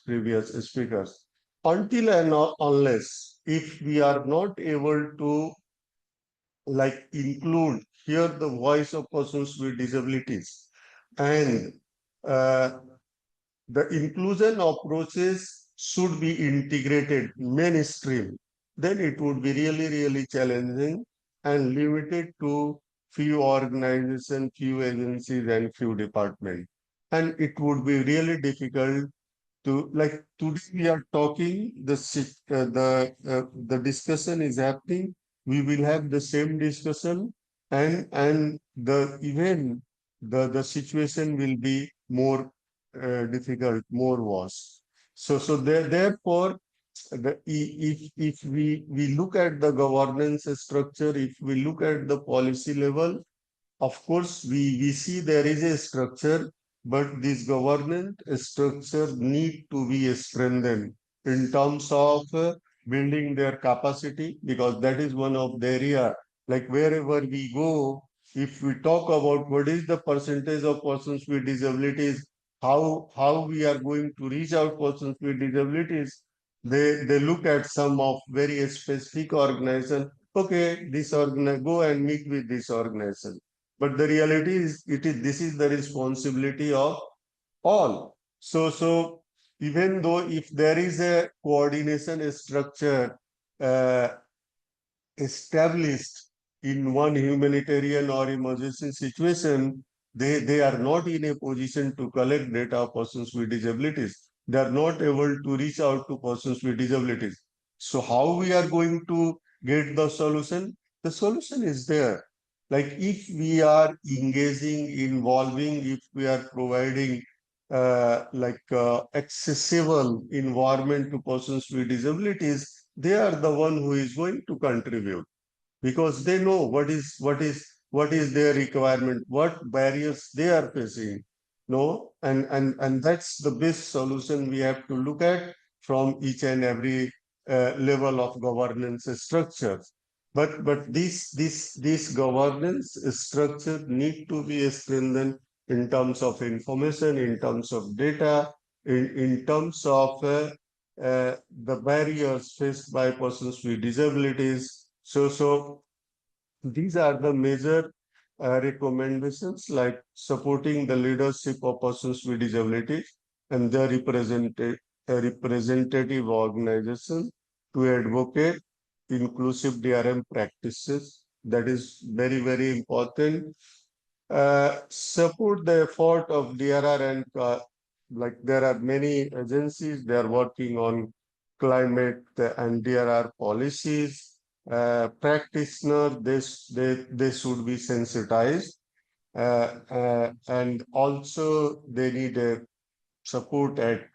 previous speakers. Until and unless if we are not able to like include hear the voice of persons with disabilities and uh, the inclusion approaches should be integrated mainstream, then it would be really really challenging and limited to few organizations, few agencies and few departments, and it would be really difficult to like today we are talking the discussion is happening, we will have the same discussion, and the even the situation will be more difficult, more worse. Therefore if we look at the governance structure, if we look at the policy level, of course, we see there is a structure, but this governance structure need to be strengthened in terms of building their capacity, because that is one of the area. Like wherever we go, if we talk about what is the percentage of persons with disabilities, how we are going to reach out persons with disabilities, they look at some of very specific organization. Okay, this organ go and meet with this organization, but the reality is, this is the responsibility of all. So even though if there is a coordination structure uh, established in one humanitarian or emergency situation, they are not in a position to collect data of persons with disabilities. They are not able to reach out to persons with disabilities. So how we are going to get the solution? The solution is there. Like if we are engaging, involving, if we are providing accessible environment to persons with disabilities, they are the one who is going to contribute, because they know what is their requirement, what barriers they are facing. No, and that's the best solution we have to look at from each and every level of governance structures. But this governance structure need to be strengthened in terms of information, in terms of data, in terms of the barriers faced by persons with disabilities. So these are the major recommendations, like supporting the leadership of persons with disabilities and their representative organizations to advocate inclusive DRM practices. That is very, very important. Support the effort of DRR and like there are many agencies, they are working on climate and DRR policies. Practitioners, they should be sensitized, and also they need a support at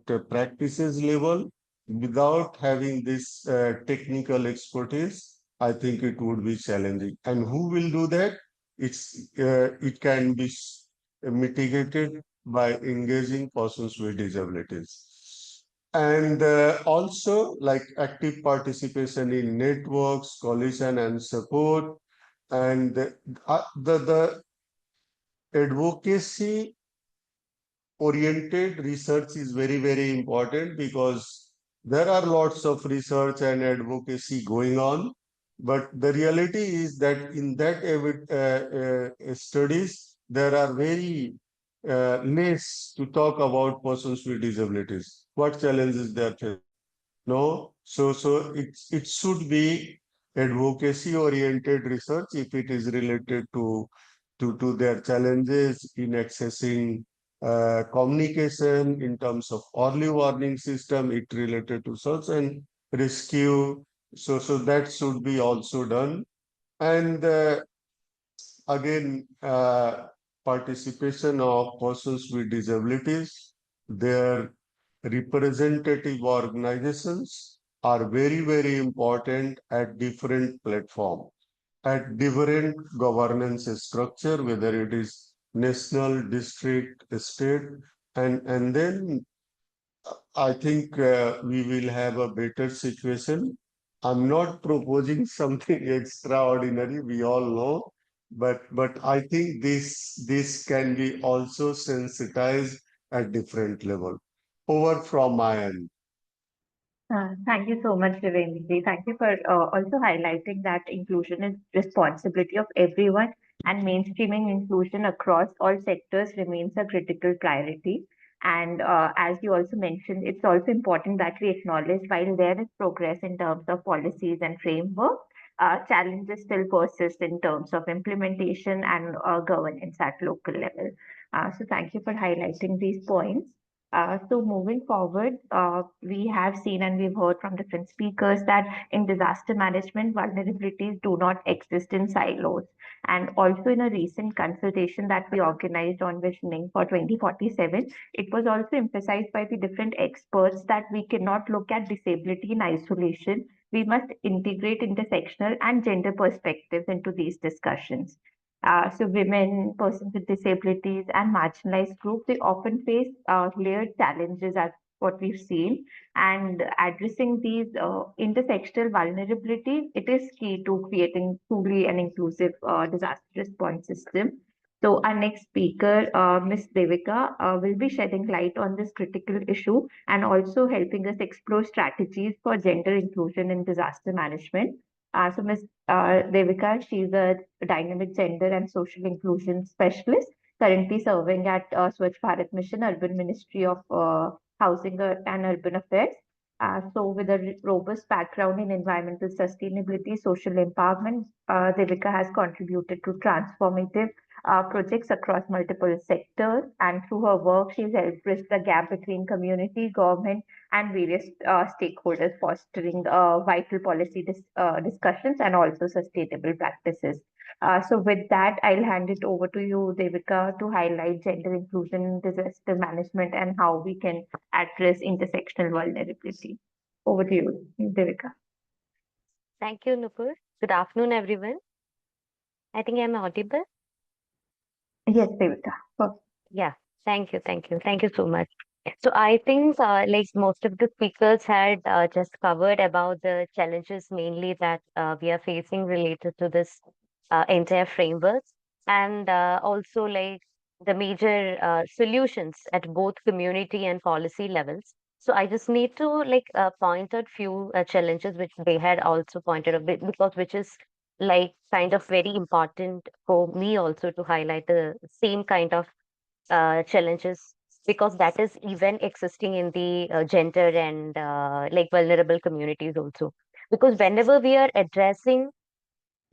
the practices level. Without having this technical expertise, I think it would be challenging. And who will do that? It can be mitigated by engaging persons with disabilities. And also like active participation in networks, coalition and support. And the advocacy oriented research is very, very important, because there are lots of research and advocacy going on. But the reality is that in that studies, there are very less to talk about persons with disabilities. What challenges they are facing? No, so it should be advocacy oriented research if it is related to their challenges in accessing communication in terms of early warning system, it related to search and rescue. So that should be also done. And again, participation of persons with disabilities, their representative organizations are very, very important at different platforms, at different governance structure, whether it is national, district, state, and then I think we will have a better situation. I'm not proposing something extraordinary, we all know, but I think this can be also sensitized at different level. Over from my end. Thank you so much, Devendra. Thank you for also highlighting that inclusion is responsibility of everyone, and mainstreaming inclusion across all sectors remains a critical priority. And as you also mentioned, it's also important that we acknowledge while there is progress in terms of policies and framework, challenges still persist in terms of implementation and governance at local level. So thank you for highlighting these points. So moving forward, we have seen and we've heard from different speakers that in disaster management, vulnerabilities do not exist in silos. And also in a recent consultation that we organized on visioning for 2047, it was also emphasized by the different experts that we cannot look at disability in isolation. We must integrate intersectional and gender perspectives into these discussions. So women, persons with disabilities, and marginalized groups, they often face layered challenges as what we've seen. And addressing these intersectional vulnerabilities, it is key to creating truly an inclusive disaster response system. So our next speaker, Ms. Devika, will be shedding light on this critical issue and also helping us explore strategies for gender inclusion in disaster management. So Ms. Devika, she's a dynamic gender and social inclusion specialist, currently serving at Swachh Bharat Mission, Urban Ministry of Housing and Urban Affairs. So with a robust background in environmental sustainability, social empowerment, Devika has contributed to transformative projects across multiple sectors. And through her work, she's helped bridge the gap between community, government, and various stakeholders, fostering vital policy discussions and also sustainable practices. So with that, I'll hand it over to you, Devika, to highlight gender inclusion in disaster management and how we can address intersectional vulnerability. Over to you, Devika. Thank you, Nupur. Good afternoon, everyone. I think I'm audible. Yes, Devika. Yeah, thank you. Thank you so much. So I think like most of the speakers had just covered about the challenges mainly that we are facing related to this entire framework, and also like the major solutions at both community and policy levels. So I just need to like point out few challenges which they had also pointed out because which is like kind of very important for me also to highlight the same kind of challenges because that is even existing in the gender and like vulnerable communities also. Because whenever we are addressing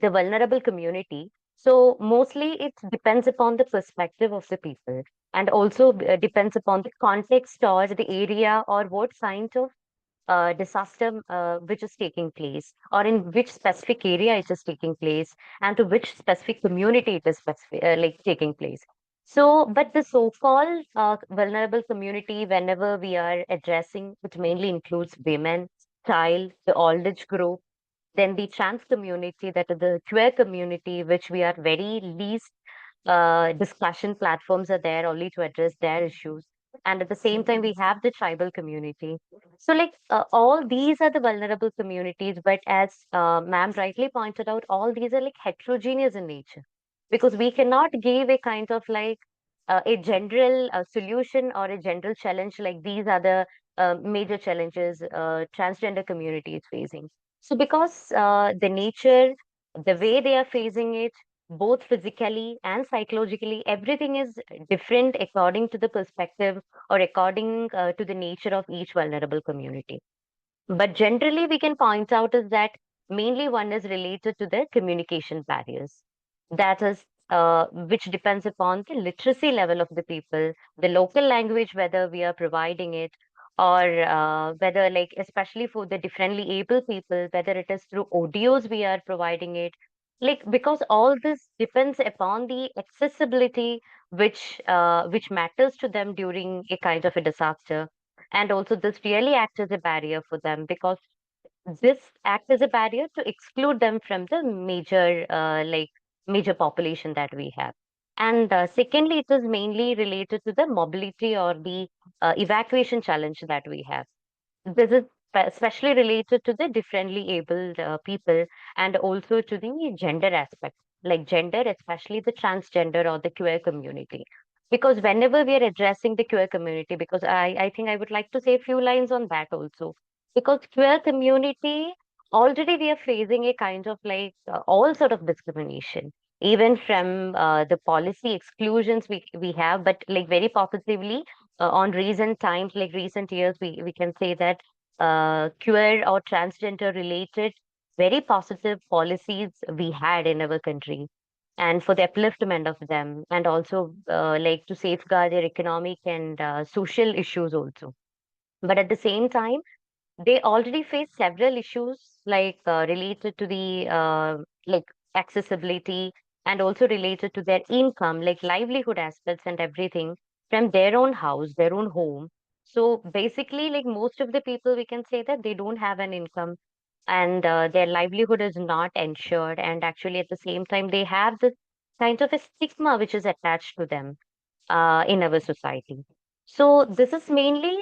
the vulnerable community, so mostly it depends upon the perspective of the people and also depends upon the context or the area or what kind of disaster which is taking place or in which specific area it is taking place and to which specific community it is like taking place. So but the so-called vulnerable community whenever we are addressing, which mainly includes women, child, the old age group, then the trans community, that is the queer community, which we are very least discussion platforms are there only to address their issues. And at the same time, we have the tribal community. So, like, all these are the vulnerable communities. But as ma'am rightly pointed out, all these are like heterogeneous in nature because we cannot give a kind of like a general solution or a general challenge like these are the major challenges transgender community is facing. So, because the nature, the way they are facing it, both physically and psychologically, everything is different according to the perspective or according to the nature of each vulnerable community. But generally, we can point out is that mainly one is related to the communication barriers. That is, which depends upon the literacy level of the people, the local language, whether we are providing it, or whether, like, especially for the differently able people, whether it is through audios we are providing it. Like, because all this depends upon the accessibility which matters to them during a kind of a disaster, and also this really acts as a barrier for them because this acts as a barrier to exclude them from the major population that we have. And secondly, it is mainly related to the mobility or the evacuation challenge that we have. This is especially related to the differently abled people and also to the gender aspect, like gender, especially the transgender or the queer community. Because whenever we are addressing the queer community, because I think I would like to say a few lines on that also. Because queer community, already we are facing a kind of like all sort of discrimination, even from the policy exclusions we have, but like very positively on recent times, like recent years, we can say that queer or transgender related very positive policies we had in our country and for the upliftment of them and also like to safeguard their economic and social issues also. But at the same time, they already face several issues like related to the like accessibility and also related to their income, like livelihood aspects and everything from their own house, their own home. So basically, like most of the people, we can say that they don't have an income and their livelihood is not ensured. And actually, at the same time, they have this kind of a stigma which is attached to them in our society. So this is mainly,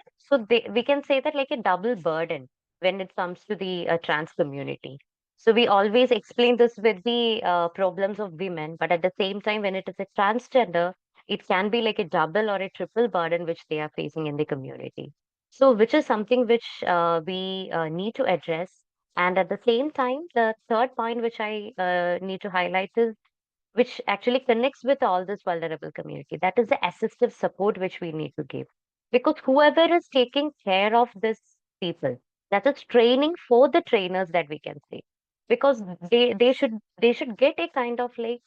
we can say that like a double burden when it comes to the trans community. So we always explain this with the problems of women, but at the same time, when it is a transgender, it can be like a double or a triple burden which they are facing in the community. So which is something which we need to address. And at the same time, the third point which I need to highlight is which actually connects with all this vulnerable community. That is the assistive support which we need to give. Because whoever is taking care of this people, that is training for the trainers that we can say. Because they should get a kind of like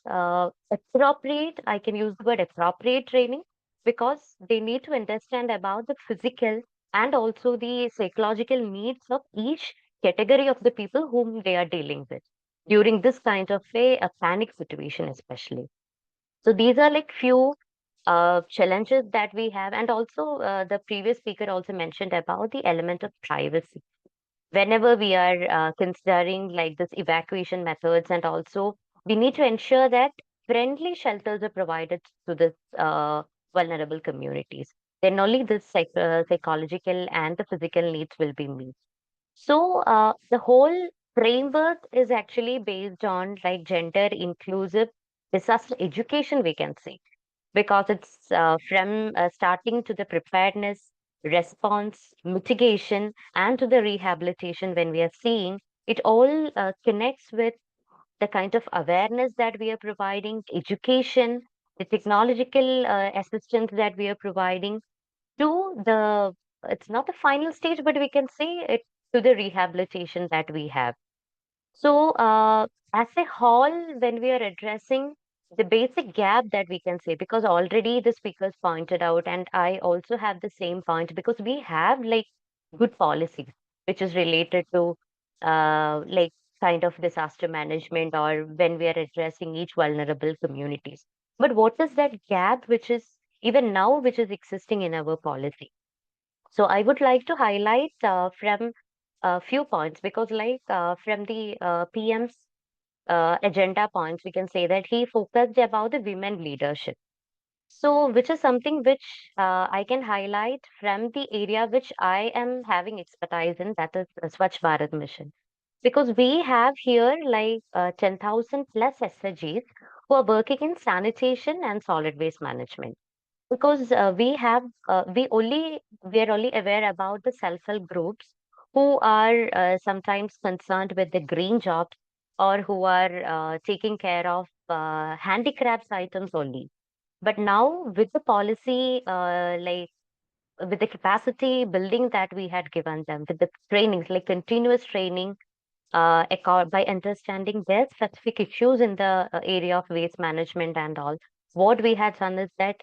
appropriate, I can use the word appropriate training, because they need to understand about the physical and also the psychological needs of each category of the people whom they are dealing with during this kind of a panic situation, especially. So these are like few challenges that we have, and also the previous speaker also mentioned about the element of privacy. Whenever we are considering like this evacuation methods, and also we need to ensure that friendly shelters are provided to this vulnerable communities. then only the psychological and the physical needs will be met. So the whole framework is actually based on like gender inclusive disaster education, we can say, because it's from starting to the preparedness, response, mitigation, and to the rehabilitation. When we are seeing it all connects with the kind of awareness that we are providing, education, the technological assistance that we are providing to the, it's not the final stage, but we can say it to the rehabilitation that we have. So, as a whole, when we are addressing the basic gap that we can say, because already the speakers pointed out, and I also have the same point, because we have like good policies which is related to like kind of disaster management or when we are addressing each vulnerable communities. But what is that gap which is even now which is existing in our policy? So I would like to highlight from a few points because, like, from the PM's agenda points, we can say that he focused about the women leadership. So, which is something which I can highlight from the area which I am having expertise in, that is Swachh Bharat Mission. Because we have here like 10,000 plus SHGs who are working in sanitation and solid waste management, because we are only aware about the self-help groups who are sometimes concerned with the green jobs or who are taking care of handicrafts items only. But now with the policy like with the capacity building that we had given them, with the trainings like continuous training by understanding their specific issues in the area of waste management and all. What we had done is that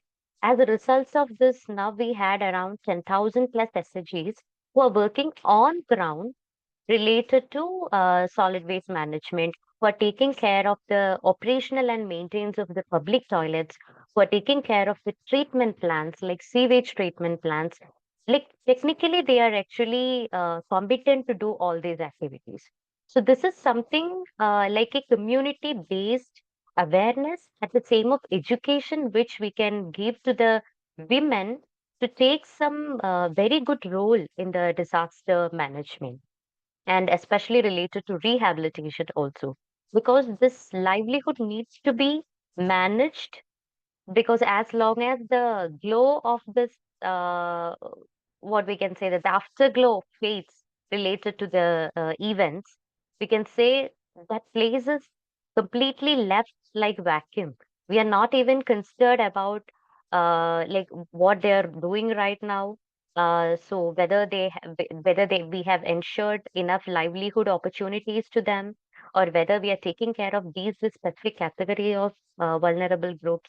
as a result of this, now we had around 10,000 plus SHGs who are working on ground related to solid waste management, who are taking care of the operational and maintenance of the public toilets, who are taking care of the treatment plants like sewage treatment plants. Like technically, they are actually competent to do all these activities. So this is something like a community-based awareness at the same of education, which we can give to the women to take some very good role in the disaster management, and especially related to rehabilitation also, because this livelihood needs to be managed, because as long as the glow of this uh, what we can say that the afterglow fades related to the events, we can say that place is completely left like vacuum. We are not even considered about like what they are doing right now. So whether whether we have ensured enough livelihood opportunities to them, or whether we are taking care of these specific category of vulnerable groups,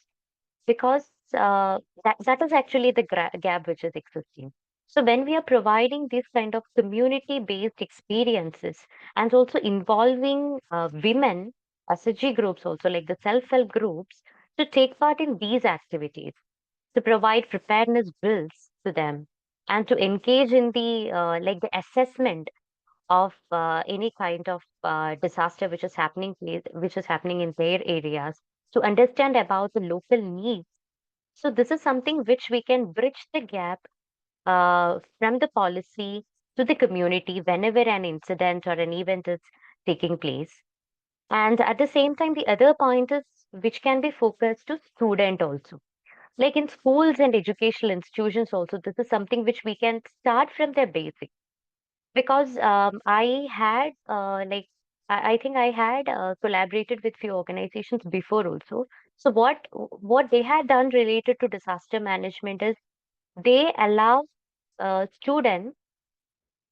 because that is actually the gap which is existing. So when we are providing these kind of community-based experiences and also involving women, SHG groups also like the self-help groups to take part in these activities, to provide preparedness drills to them, and to engage in the like the assessment of any kind of disaster which is happening in their areas, to understand about the local needs. So this is something which we can bridge the gap from the policy to the community whenever an incident or an event is taking place. And at the same time, the other point is which can be focused to student also. Like in schools and educational institutions also, this is something which we can start from their basics. Because I had I think I had collaborated with few organizations before also. So what they had done related to disaster management is they allow students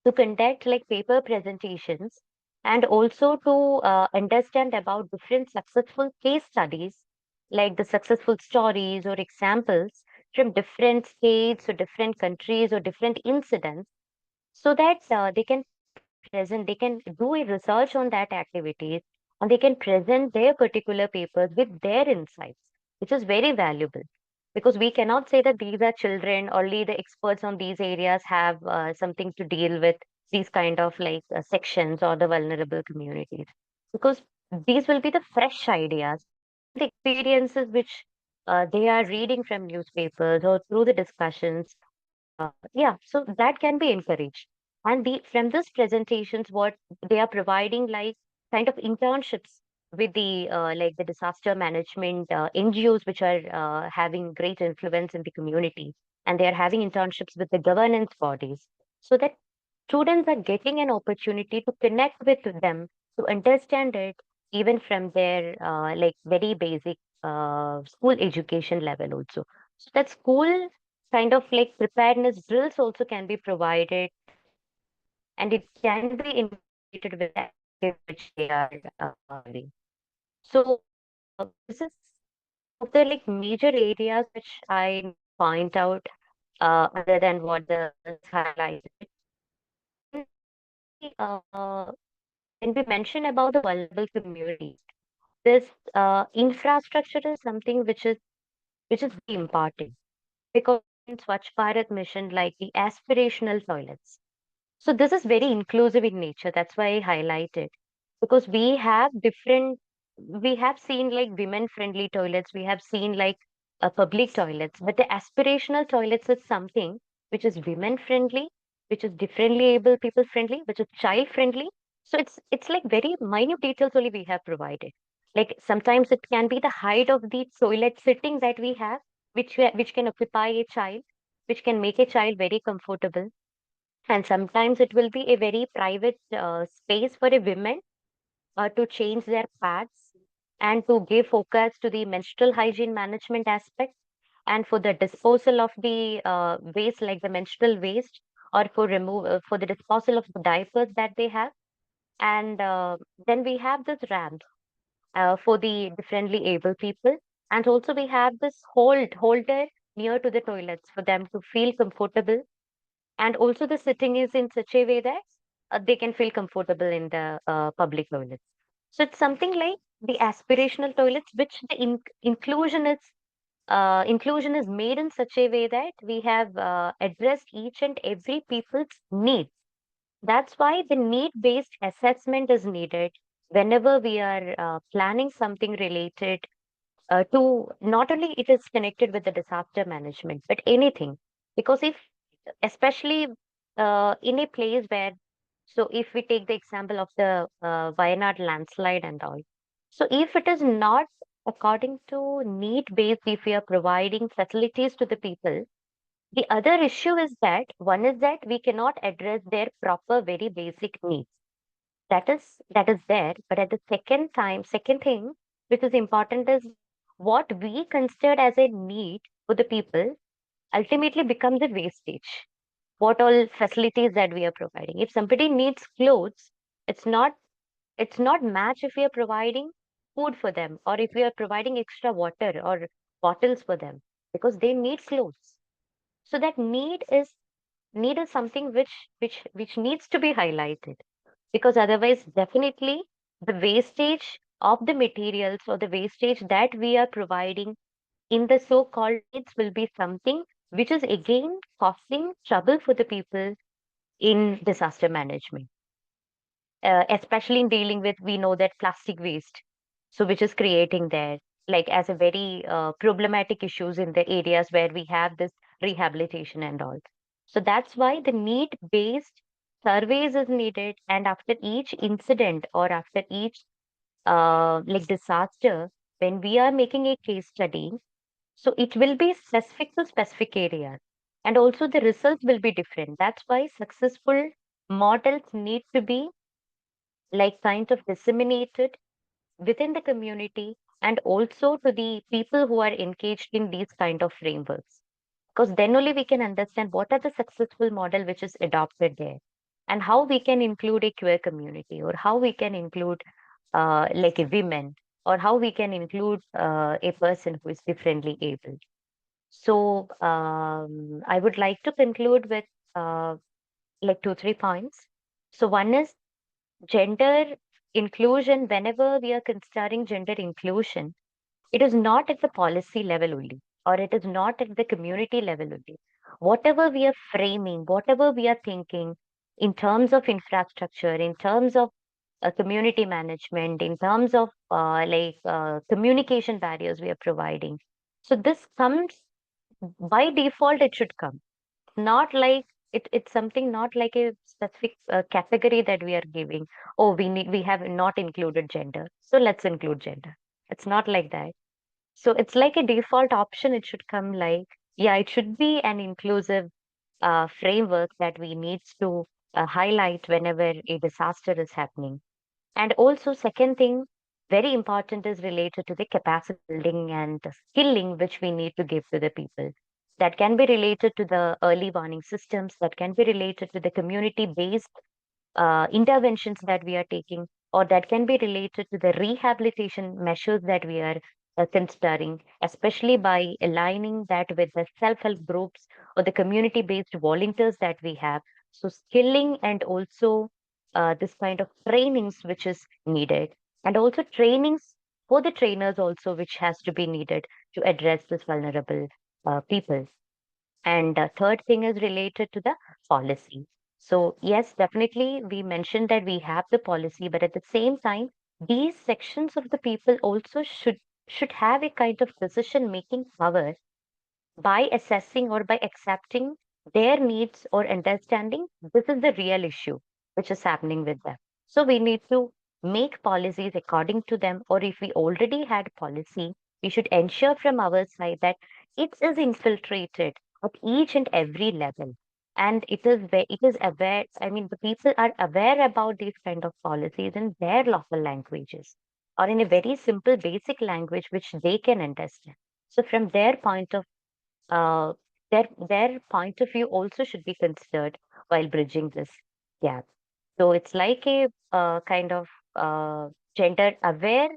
to conduct like paper presentations, and also to understand about different successful case studies, like the successful stories or examples from different states or different countries or different incidents, so that they can present, they can do a research on that activities, and they can present their particular papers with their insights, which is very valuable. Because we cannot say that these are children, only the experts on these areas have something to deal with these kind of like sections or the vulnerable communities, because these will be the fresh ideas and the experiences which they are reading from newspapers or through the discussions Yeah, so that can be encouraged. And from these presentations, what they are providing, like kind of internships with the like the disaster management NGOs, which are having great influence in the community, and they are having internships with the governance bodies, so that students are getting an opportunity to connect with them, to understand it, even from their like very basic school education level also. So that school kind of like preparedness drills also can be provided, and it can be integrated with the activities which they are doing. So this is of the like major areas which I point out other than what the others highlighted. And when we mention about the vulnerable communities, this infrastructure is something which is very important, because in Swachh Bharat mission, like the aspirational toilets. So this is very inclusive in nature. That's why I highlight it, because we have seen like women-friendly toilets, we have seen like public toilets, but the aspirational toilets is something which is women-friendly, which is differently able people-friendly, which is child-friendly. So it's like very minute details only we have provided. Like sometimes it can be the height of the toilet sitting that we have, which can occupy a child, which can make a child very comfortable, and sometimes it will be a very private space for a women to change their pads and to give focus to the menstrual hygiene management aspect, and for the disposal of the waste like the menstrual waste, or for the disposal of the diapers that they have. And then we have this ramp for the differently able people, and also we have this holder near to the toilets for them to feel comfortable, and also the sitting is in such a way that they can feel comfortable in the public toilets. So it's something like the aspirational toilets, which the inclusion is made in such a way that we have addressed each and every people's needs. That's why the need-based assessment is needed whenever we are planning something related to, not only it is connected with the disaster management, but anything. Because if, especially in a place where, so if we take the example of the Wayanad landslide and all, so if it is not according to need based, if we are providing facilities to the people, the other issue is that one is that we cannot address their proper very basic needs. That is there, but at the second thing which is important is what we considered as a need for the people ultimately becomes a wastage. What all facilities that we are providing. If somebody needs clothes, it's not it's not match if we are providing food for them, or if we are providing extra water or bottles for them, because they need clothes. So that need is something which needs to be highlighted, because otherwise definitely the wastage of the materials or the wastage that we are providing in the so-called needs will be something which is again causing trouble for the people in disaster management, especially in dealing with, we know that plastic waste, so which is creating there like as a very problematic issues in the areas where we have this rehabilitation and all. So that's why the need based surveys is needed, and after each incident or after each like disaster, when we are making a case study, so it will be specific to specific areas, and also the results will be different. That's why successful models need to be like kind of disseminated within the community, and also to the people who are engaged in these kind of frameworks, because then only we can understand what are the successful model which is adopted there, and how we can include a queer community, or how we can include like a women, or how we can include a person who is differently able. So I would like to conclude with like 2 3 points. So one is gender inclusion. Whenever we are considering gender inclusion, it is not at the policy level only, or it is not at the community level only. Whatever we are framing, whatever we are thinking in terms of infrastructure, in terms of community management, in terms of communication barriers we are providing. So this comes by default, it should come. not like it's something not like a specific category that we are giving. Oh, we have not included gender, so let's include gender. It's not like that. So it's like a default option. It should come like, yeah, it should be an inclusive framework that we needs to highlight whenever a disaster is happening. And also, second thing, very important is related to the capacity building and the skilling which we need to give to the people. That can be related to the early warning systems, that can be related to the community based interventions that we are taking, or that can be related to the rehabilitation measures that we are considering, especially by aligning that with the self help groups or the community based volunteers that we have. So, skilling and also this kind of trainings which is needed, and also trainings for the trainers, also, which has to be needed to address this vulnerable people. And the third thing is related to the policy. So, yes, definitely, we mentioned that we have the policy, but at the same time, these sections of the people also should have a kind of decision making power by assessing or by accepting their needs or understanding this is the real issue which is happening with them. So we need to make policies according to them, or if we already had policy, we should ensure from our side that it is infiltrated at each and every level. And it is aware, I mean, the people are aware about these kind of policies in their local languages or in a very simple basic language which they can understand. So from their point of uh, their point of view also should be considered while bridging this gap. So it's like a kind of gender aware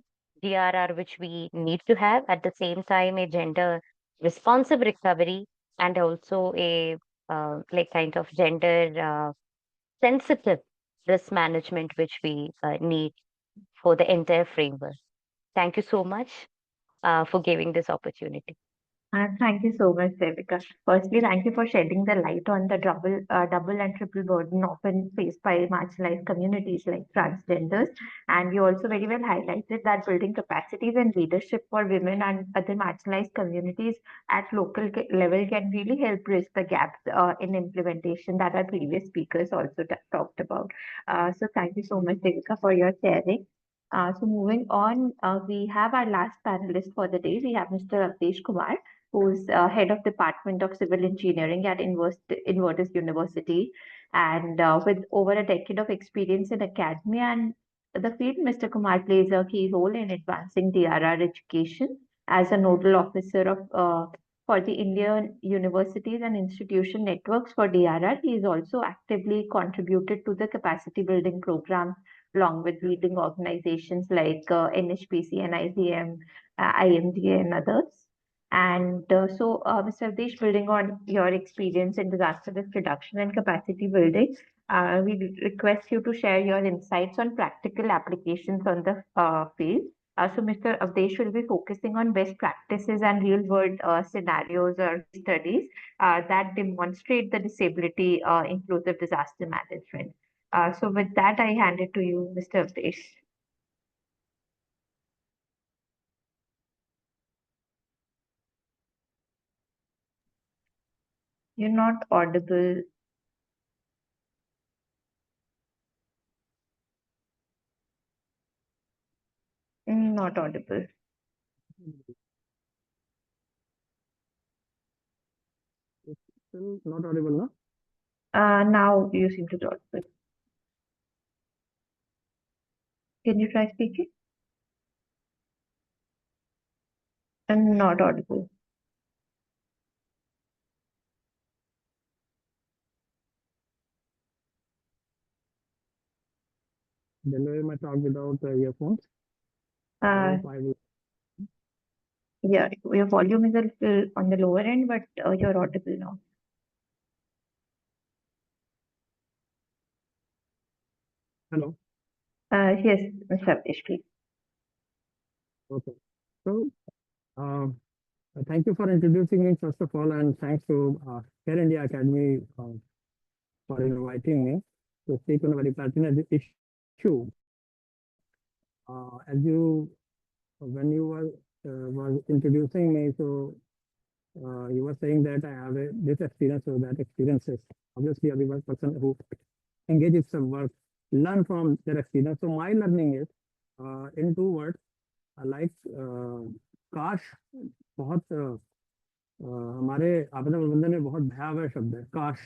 DRR which we need to have, at the same time a gender responsive recovery, and also a like kind of gender sensitive risk management which we need for the entire framework. Thank you so much for giving this opportunity. Thank you so much, Devika. Firstly, thank you for shedding the light on the double and triple burden often faced by marginalized communities like transgenders. And you also very well highlighted that building capacities and leadership for women and other marginalized communities at local level can really help bridge the gaps in implementation that our previous speakers also talked about. So thank you so much, Devika, for your sharing. So moving on, we have our last panelist for the day. We have Mr. Avdesh Kumar, who's head of Department of Civil Engineering at Inverness University, and with over a decade of experience in academia and the field, Mr. Kumar plays a key role in advancing DRR education as a nodal officer of for the Indian universities and institution networks for DRR. He is also actively contributed to the capacity building program along with leading organizations like NHPC, NICM, IMDA, and others. And Mr. Avdesh, building on your experience in disaster risk reduction and capacity building, we request you to share your insights on practical applications on the field. Mr. Avdesh will be focusing on best practices and real-world scenarios or case studies that demonstrate the disability inclusive disaster management. With that, I hand it to you, Mr. Avdesh. You're not audible. Not audible. Still not audible, no? Now you seem to be audible. Can you try speaking? Not audible. Deliver my talk without earphones. Uh, yeah, your volume is a little on the lower end, but you're audible now. Hello. Yes, Mr. Avdesh, please. Okay. So, thank you for introducing me, first of all, and thanks to Air India Academy for inviting me to speak on a very pertinent issue. As you, when you were introducing me, so you were saying that I have this experience or that experiences. Obviously, every one person who engages some work learn from their experience. So my learning is in two words, like काश बहुत हमारे आपदा प्रबंधन में बहुत भयावह शब्द है काश,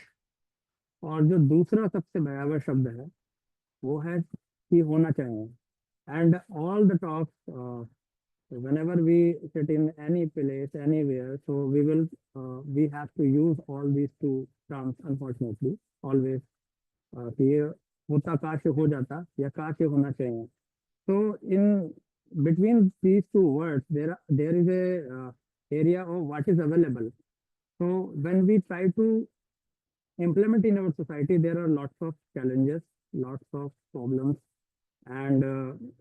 और जो दूसरा सबसे भयावह शब्द है वो है कि होना चाहिए. And all the talks, whenever we sit in any place, anywhere, so we have to use all these two terms, unfortunately, always. कि ये होता काश ये हो जाता या काश ये होना चाहिए. So in between these two words, there is a area of what is available. So when we try to implement in our society, there are lots of challenges, lots of problems, and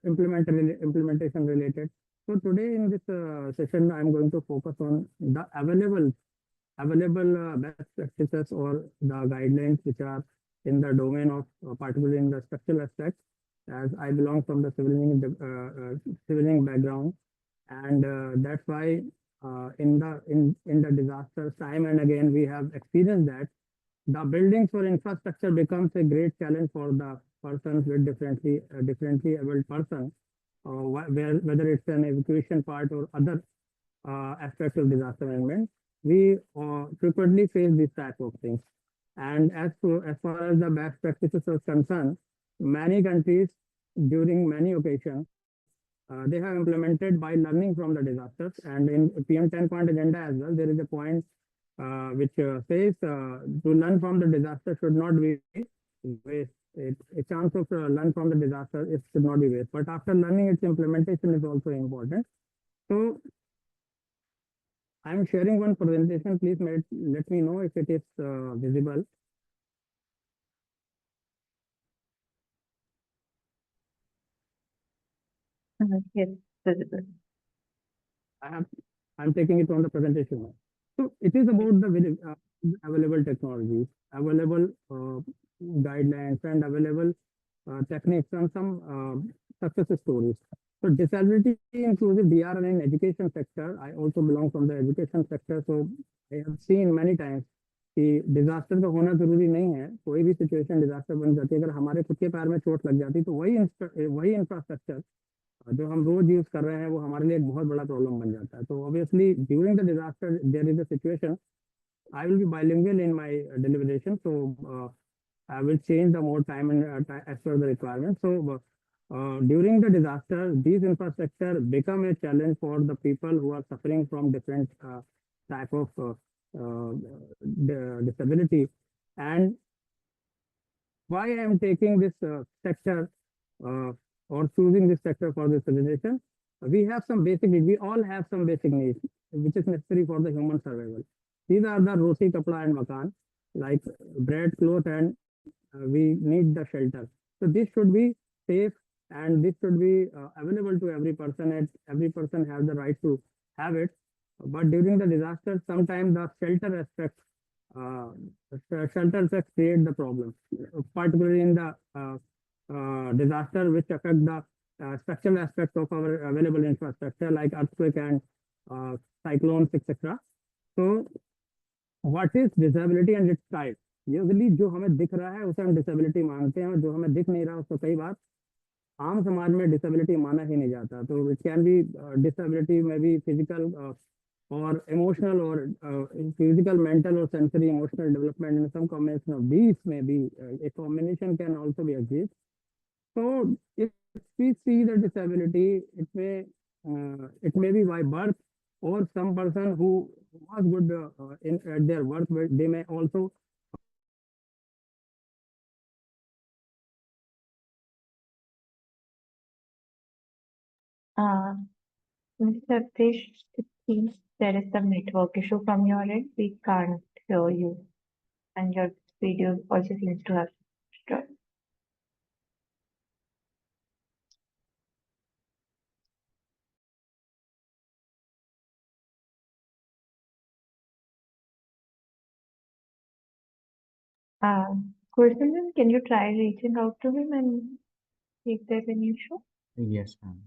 implementation related. So today in this session, I'm going to focus on the available best practices or the guidelines which are in the domain of particularly in the structural aspect, as I belong from the civil engineering background, and that's why in the disasters time and again we have experienced that the buildings or infrastructure becomes a great challenge for the persons with differently abled person, whether it's an evacuation part or other aspects of disaster management. We frequently face this type of things. And as far as the best practices are concerned, many countries during many occasions they have implemented by learning from the disasters. And in PM 10-point agenda as well, there is a point which says to learn from the disaster should not be waste. A chance of learn from the disaster it should not be waste. But after learning, its implementation is also important. So I'm sharing one presentation. Please let me know if it is visible. Yes, visible. I'm taking it on the presentation now. So it is about the very available technologies, available guidelines, and available techniques and some success stories. So disability inclusive DR and in education sector. I also belong from the education sector, so I have seen many times कि disaster तो होना जरूरी नहीं है, कोई भी situation disaster बन जाती है. अगर हमारे खुद के पैर में चोट लग जाती तो वही इंफ्रास्ट्रक्चर जो हम रोज यूज कर रहे हैं वो हमारे लिए एक बहुत बड़ा प्रॉब्लम बन जाता है. तो obviously during the disaster there is a situation. I will be bilingual in my deliberation, so I will change the more time and as per the requirement. So during the disaster, these infrastructure become a challenge for the people who are suffering from different type of disability. And why I am taking this sector or choosing this sector for this presentation, we have some basic needs. We all have some basic needs which is necessary for the human survival. These are the roti, kapla, and makan, like bread, cloth, and we need the shelter. So this should be safe and this should be available to every person, and every person has the right to have it. But during the disaster, sometimes the uh, shelter aspect create the problem, particularly in the disaster which affect the structural aspect of our available infrastructure like earthquake and cyclones, etc. So what is disability and its type? Usually जो हमें दिख रहा है उसे हम disability मानते हैं, और जो हमें दिख नहीं रहा उसको कई बार आम समाज में डिसेबिलिटी माना ही नहीं जाता. तो इट कैन बी डिसेबिलिटी में B physical or emotional or physical, mental or sensory emotional development, and some combination of these may be a combination can also be achieved. So if we see the disability, it may be by birth, or some person who was good in at their work, but they may also Mr. Tish, it seems there is some network issue from your end. We can't hear you, and your video also seems to have stopped. Gursimran, can you try reaching out to him and see if there's any issue? Yes, ma'am.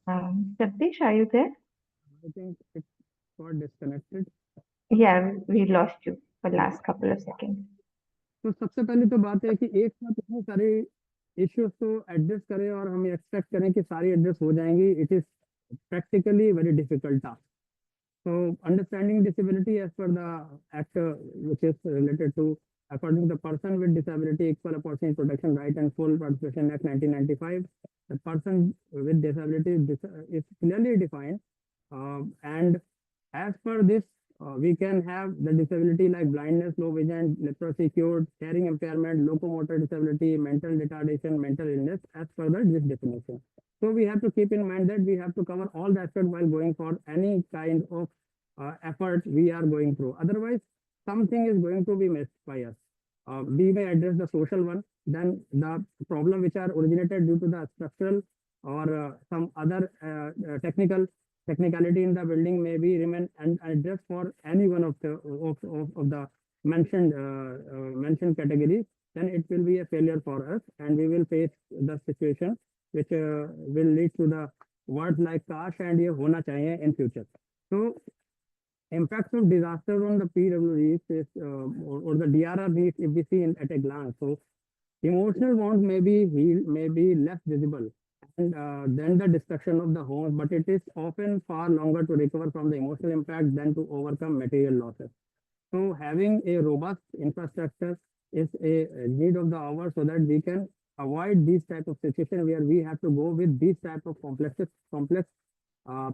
Sabdish, are you there? I think it got disconnected. Yeah, we lost you for last couple of seconds. तो सबसे पहली तो बात है कि एक साथ इतने सारे इश्यूज को एड्रेस करें और हम एक्सपेक्ट करें कि सारी एड्रेस हो जाएंगी, it is practically very difficult task. So understanding disability as per the act which is related to according to the Person with Disability Equal Opportunity Protection Right and Full Participation Act 1995, the person with disability is clearly defined, and as per this, we can have the disability like blindness, low vision, leprosy cured, hearing impairment, locomotor disability, mental retardation, mental illness as per this definition. So we have to keep in mind that we have to cover all the aspects while going for any kind of effort we are going through. Otherwise, something is going to be missed by us. We may address the social one, then the problem which are originated due to the structural or some other technicality in the building may be remain unaddressed for any one of the mentioned categories. Then it will be a failure for us, and we will face the situation which will lead to the words like kash and ye hona chahiye in future. So impacts of disasters on the PWDs is, or the DRR needs if we see at a glance. So emotional wounds may be less visible, and then the destruction of the homes, but it is often far longer to recover from the emotional impact than to overcome material losses. So having a robust infrastructure is a need of the hour so that we can avoid these type of situation where we have to go with these type of complex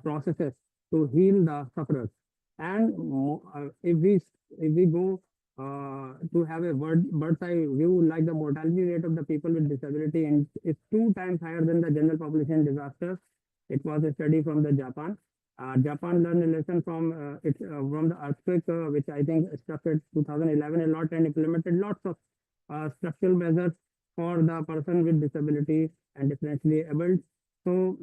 processes to heal the sufferers. And if we go to have a bird's eye view, like the mortality rate of the people with disability and is 2 times higher than the general population disasters. It was a study from the Japan. Japan learned a lesson from the earthquake, which I think struck in 2011 a lot, and implemented lots of structural measures for the person with disability and differently abled. So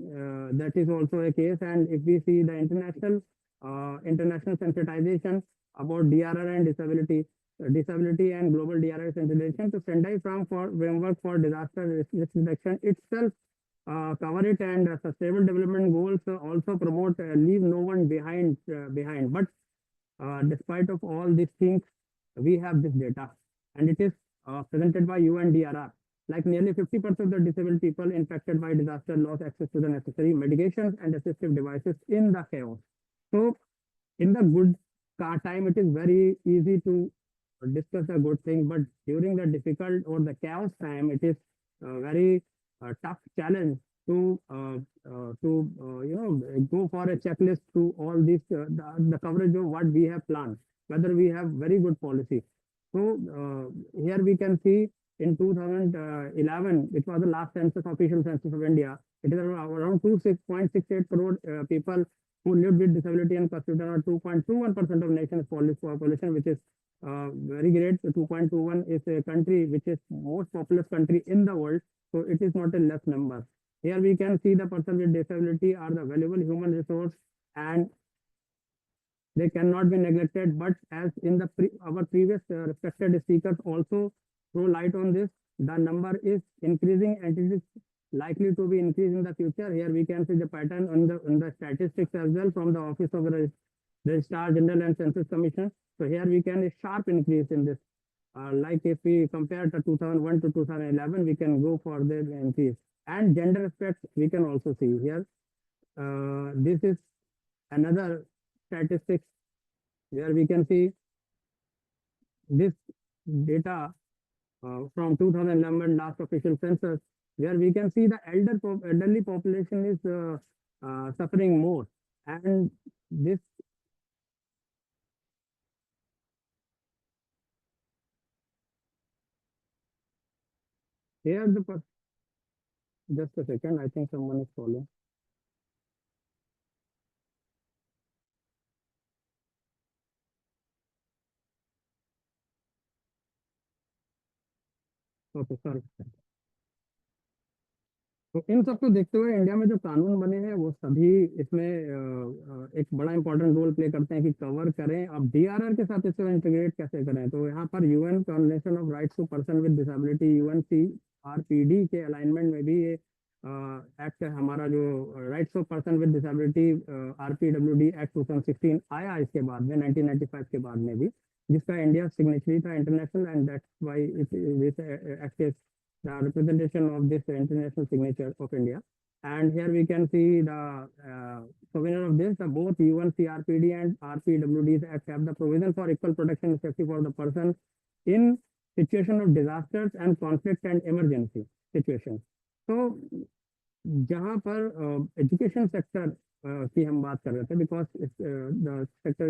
that is also a case. And if we see the international sensitization about DRR and disability and global DRR sensitization, to Sendai framework for disaster risk reduction itself cover it, and sustainable development goals also promote leave no one behind. But despite of all these things, we have this data, and it is presented by UNDRR. Like nearly 50% of the disabled people infected by disaster lost access to the necessary medications and assistive devices in the chaos. So in the good time, it is very easy to discuss a good thing, but during the difficult or the chaos time, it is very tough challenge to go for a checklist to all this the coverage of what we have planned, whether we have very good policy. So here we can see in 2011, it was the last census, official census of India. It is around 26.68 crore people who lived with disability and constitute around 2.21% of nation's population, which is very great. 2.21 is a country which is most populous country in the world, so it is not a less number. Here we can see the person with disability are the valuable human resource, and they cannot be neglected. But as in the our previous respected speakers also throw light on this, the number is increasing and it is likely to be increased in the future. Here we can see the pattern on the statistics as well from the Office of the Registrar General and Census Commission. So here we can a sharp increase in this. Like if we compare the 2001 to 2011, we can go for the increase. And gender aspect, we can also see here. This is another statistics where we can see this data from 2011 last official census, where we can see the elderly population is suffering more. And this here just a second, I think someone is calling. Okay, sorry. तो इन सबको देखते हुए India में जो कानून बने हैं वो सभी इसमें एक बड़ा इंपॉर्टेंट रोल प्ले करते हैं कि कवर करें। अब डीआरआर के साथ इसको इंटीग्रेट कैसे करें, तो यहाँ पर UN convention of rights to person with disability UNCRPD के अलाइनमेंट में भी ये एक्ट हमारा जो rights of person with disability RPWD act 2016 आया इसके बाद में 1995 के बाद में भी, जिसका इंडिया सिग्नेचरी था international, and that's why this act is the representation of this international signature of India. And here we can see the souvenir of this. The both UNCRPD and RPWD's Act have the provision for equal protection and safety for the person in situation of disasters and conflict and emergency situations. So जहाँ पर education sector की हम बात कर रहे थे, because the sector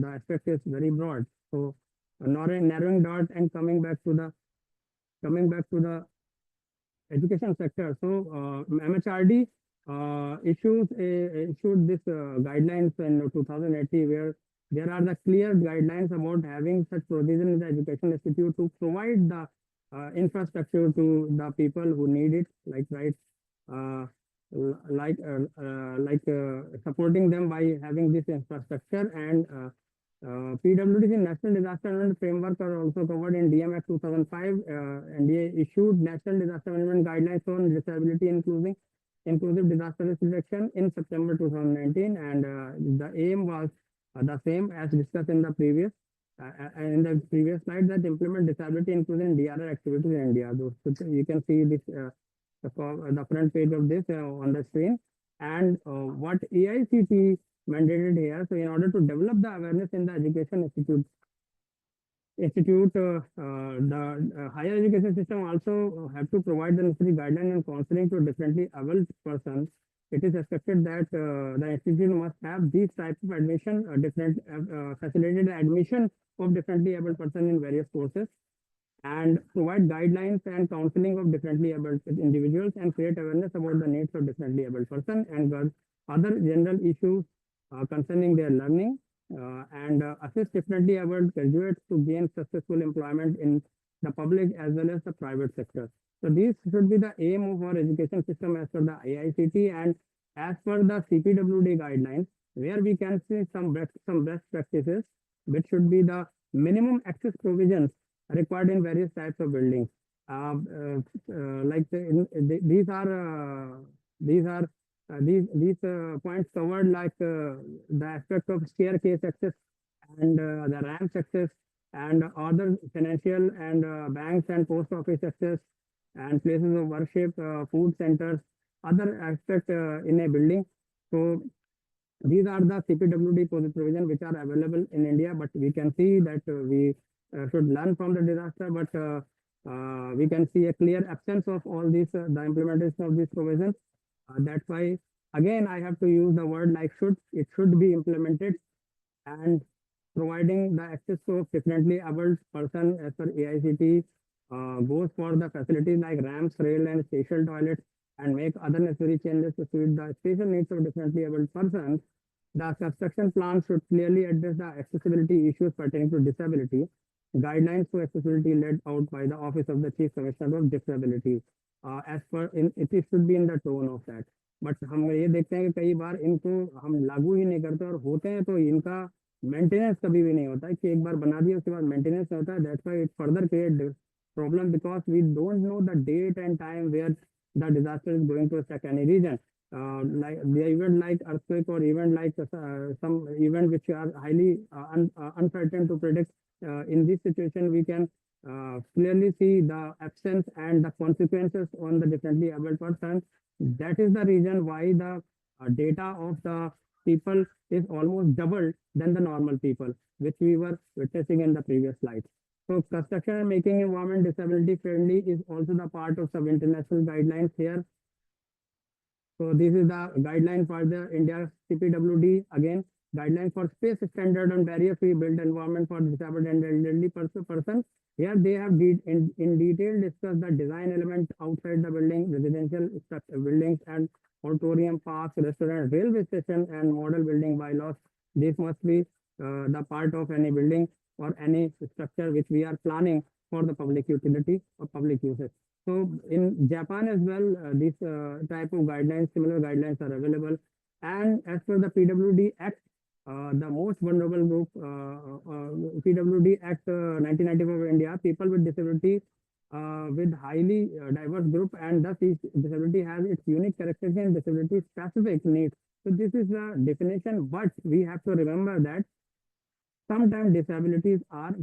the aspect is very broad, so narrowing dot and coming back to the education sector. So MHRD issued this guidelines in 2018, where there are the clear guidelines about having such provision in the education institute to provide the infrastructure to the people who need it, like right, uh, supporting them by having this infrastructure. And PWD's National Disaster Management Framework are also covered in DM Act 2005. NDA issued National Disaster Management Guidelines on Disability Inclusive Disaster Risk Reduction in September 2019, and the aim was the same as discussed in the previous slide, that implement disability inclusion DRR activities in India. So you can see this the front page of this on the screen, and what AICT mandated here. So in order to develop the awareness in the education institute, the higher education system also have to provide the necessary guidelines and counseling to differently abled persons. It is expected that the institute must have these types of admission, facilitated admission of differently abled persons in various courses, and provide guidelines and counseling of differently abled individuals, and create awareness about the needs of differently abled person and other general issues concerning their learning, and assist differently abled graduates to gain successful employment in the public as well as the private sector. So these should be the aim of our education system as per the IICT, and as per the CPWD guidelines, where we can see some best practices, which should be the minimum access provisions required in various types of buildings. These points covered, like the aspect of staircase access and the ramp access, and other financial and banks and post office access, and places of worship, food centers, other aspect in a building. So these are the CPWD provision which are available in India, but we can see that we should learn from the disaster, but we can see a clear absence of all these, the implementation of these provisions. That's why, again, I have to use the word like should. It should be implemented, and providing the access to differently abled person as per AICT goes for the facilities like ramps, rail, and spatial toilets, and make other necessary changes to suit the special needs of differently abled persons. The construction plan should clearly address the accessibility issues pertaining to disability. Guidelines for accessibility laid out by the Office of the Chief Commissioner of Disability. As per it should be in the tone of that. But हम ये देखते हैं कि कई बार इनको हम लागू ही नहीं करते, और होते हैं तो इनका मेंटेनेंस कभी भी नहीं होता है, कि एक बार बना दिया उसके बाद मेंटेनेंस नहीं होता है. That's why it further create problem, because we don't know the date and time where the disaster is going to affect any region. Like the event like earthquake, or event like some event which are highly uncertain to predict. In this situation, we can clearly see the absence and the consequences on the differently abled person. That is the reason why the data of the people is almost doubled than the normal people, which we were witnessing in the previous slide. So construction and making environment disability friendly is also the part of some international guidelines here. So this is the guideline for the India CPWD. Again, guideline for space standard and barrier-free built environment for disabled and elderly person. Here they have in detail discussed the design element outside the building, residential buildings and auditorium, parks, restaurant, railway station, and model building bylaws. This must be the part of any building or any structure which we are planning for the public utility or public uses. So in Japan as well, this type of guidelines, similar guidelines are available. And as per the PWD Act, the most vulnerable group, PWD Act 1994 of India, people with disability with highly diverse group, and thus each disability has its unique characteristics and disability specific needs. So this is the definition, but we have to remember that sometimes disabilities are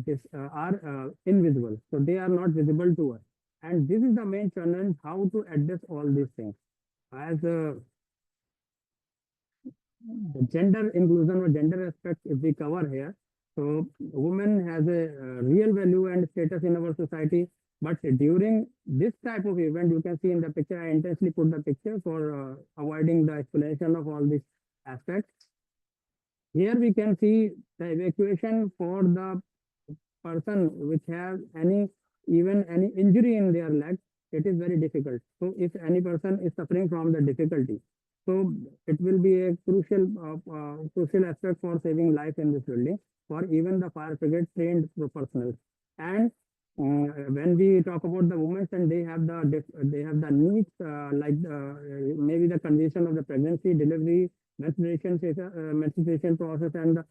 invisible, so they are not visible to us, and this is the main challenge: how to address all these things. As the gender inclusion or gender aspect, if we cover here, so woman has a real value and status in our society. But during this type of event, you can see in the picture, I intentionally put the picture for avoiding the explanation of all these aspects. Here we can see the evacuation for the person which has any even any injury in their leg. It is very difficult. So if any person is suffering from the difficulty, so it will be a crucial aspect for saving life in this building for even the fire brigade trained personnel. And when we talk about the women, and they have the needs like maybe the condition of the pregnancy, delivery, menstruation process, and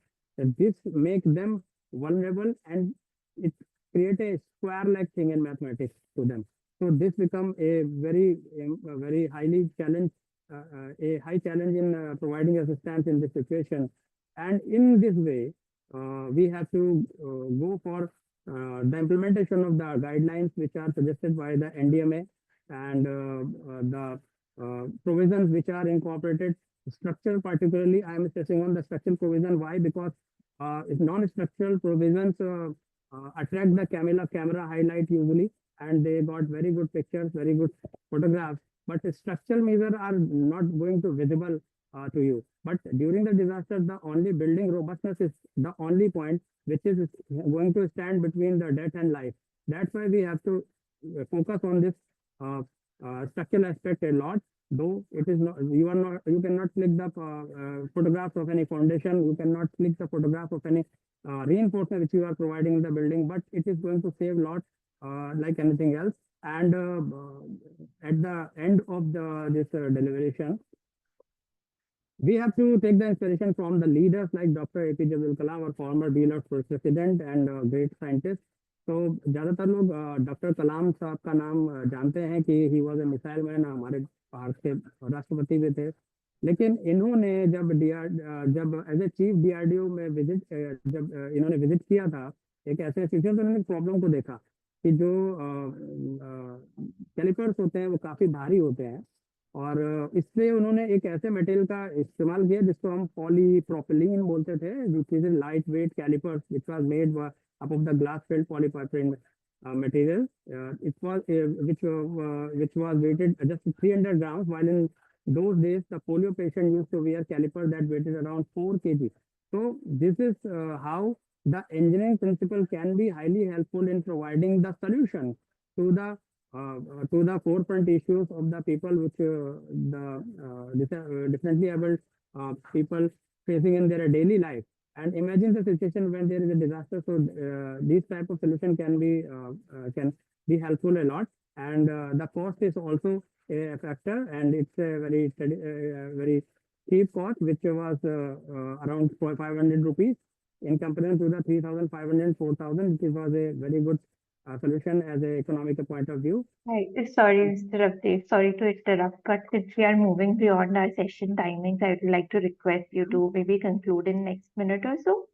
this make them vulnerable, and it create a square like thing in mathematics to them. So this become a very highly challenge, a high challenge in providing assistance in this situation. And in this way, we have to go for the implementation of the guidelines which are suggested by the NDMA, and the provisions which are incorporated. Structure, particularly, I am stressing on the structural provision. Why? Because non-structural provisions attract the camera highlight usually, and they got very good pictures, very good photographs. But the structural measures are not going to visible to you. But during the disaster, the only building robustness is the only point which is going to stand between the death and life. That's why we have to focus on this structural aspect a lot. Though it is not, you cannot click the photographs of any foundation, you cannot click the photograph of any reinforcement which you are providing in the building, but it is going to save a lot like anything else. And at the end of this deliberation, we have to take the inspiration from the leaders like Dr. APJ Abdul Kalam, our former Beloved president and great scientist. तो ज्यादातर लोग doctor कलाम साहब का नाम जानते हैं कि he was a missile man, हमारे भारत के राष्ट्रपति भी थे। लेकिन इन्होंने जब एज ए चीफ डीआरडीओ में जब इन्होंने विजिट किया था एक ऐसे सिचुएशन, तो इन्होंने प्रॉब्लम को देखा कि जो कैलिपर्स होते हैं वो काफी भारी होते हैं, और इसलिए उन्होंने एक ऐसे मटेरियल का इस्तेमाल किया जिसको हम पॉलीप्रोपिलीन बोलते थे, which is light weight calipers which was made up of the glass filled polypropylene material. It was which was weighted just 300 grams, while in those days the polio patient used to wear caliper that weighted around 4 kg. So this is how the engineering principle can be highly helpful in providing the solution to the forefront issues of the people which the differently able people facing in their daily life. And imagine the situation when there is a disaster. So these type of solution can be helpful a lot, and the cost is also a factor, and it's a very cheap cost, which was around 500 rupees in comparison to the 3,500 4,000, which was a very good solution as a economic point of view. Sorry, Mr. Abdev, sorry to interrupt, but since we are moving beyond our session timings, I would like to request you to maybe conclude in next minute or so.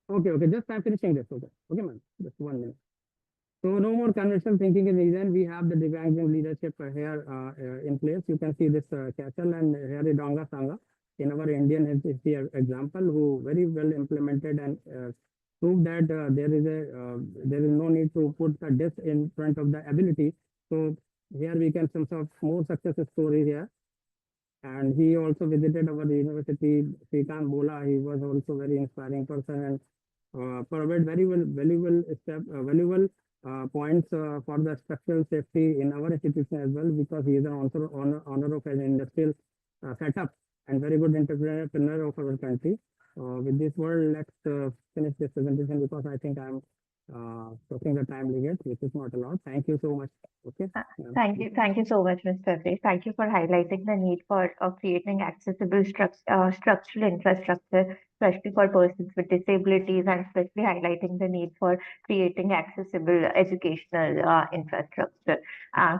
Okay, just I'm finishing this. Okay, ma'am, just 1 minute. So no more conventional thinking in reason. We have the Divyang leadership here in place. You can see this castle, and here is Donga Sangha in our Indian history example, who very well implemented and prove that there is no need to put the death in front of the ability. So here we can some sort of more success story here. And he also visited our university, Srikanth Bola. He was also very inspiring person, and provide very valuable points for the structural safety in our institution as well, because he is an honor of an industrial setup and very good entrepreneur of our country. With this word, let's finish this presentation, because I think I'm crossing the time limit, which is not allowed. Thank you so much. Okay. Thank you so much, Mr. Ray. Thank you for highlighting the need for creating accessible structural infrastructure, especially for persons with disabilities, and especially highlighting the need for creating accessible educational infrastructure.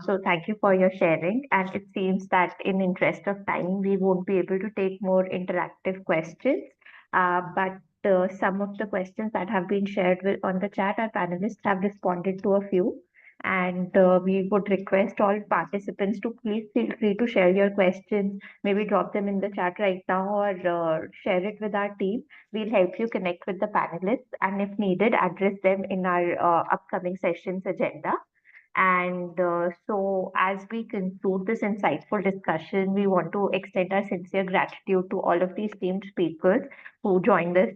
So thank you for your sharing. And it seems that in interest of time, we won't be able to take more interactive questions. But some of the questions that have been shared on the chat, our panelists have responded to a few. And we would request all participants to please feel free to share your questions. Maybe drop them in the chat right now or share it with our team. We'll help you connect with the panelists and if needed, address them in our upcoming sessions agenda. And so, as we conclude this insightful discussion, we want to extend our sincere gratitude to all of these esteemed speakers who joined us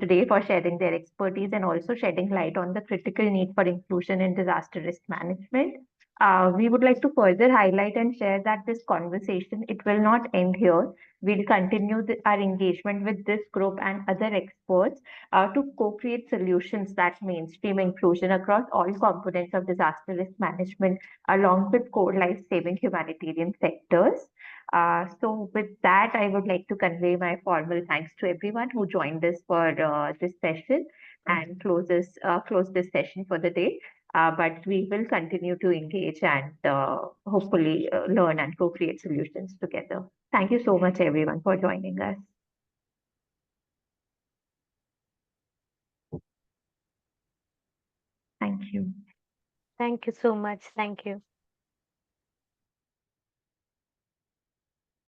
today for sharing their expertise and also shedding light on the critical need for inclusion in disaster risk management. We would like to further highlight and share that this conversation, it will not end here. We'll continue our engagement with this group and other experts to co-create solutions that mainstream inclusion across all components of disaster risk management, along with core life-saving humanitarian sectors. So with that, I would like to convey my formal thanks to everyone who joined us for this session and close this session for the day. But we will continue to engage and hopefully learn and co-create solutions together. Thank you so much, everyone, for joining us. Thank you. Thank you so much. Thank you.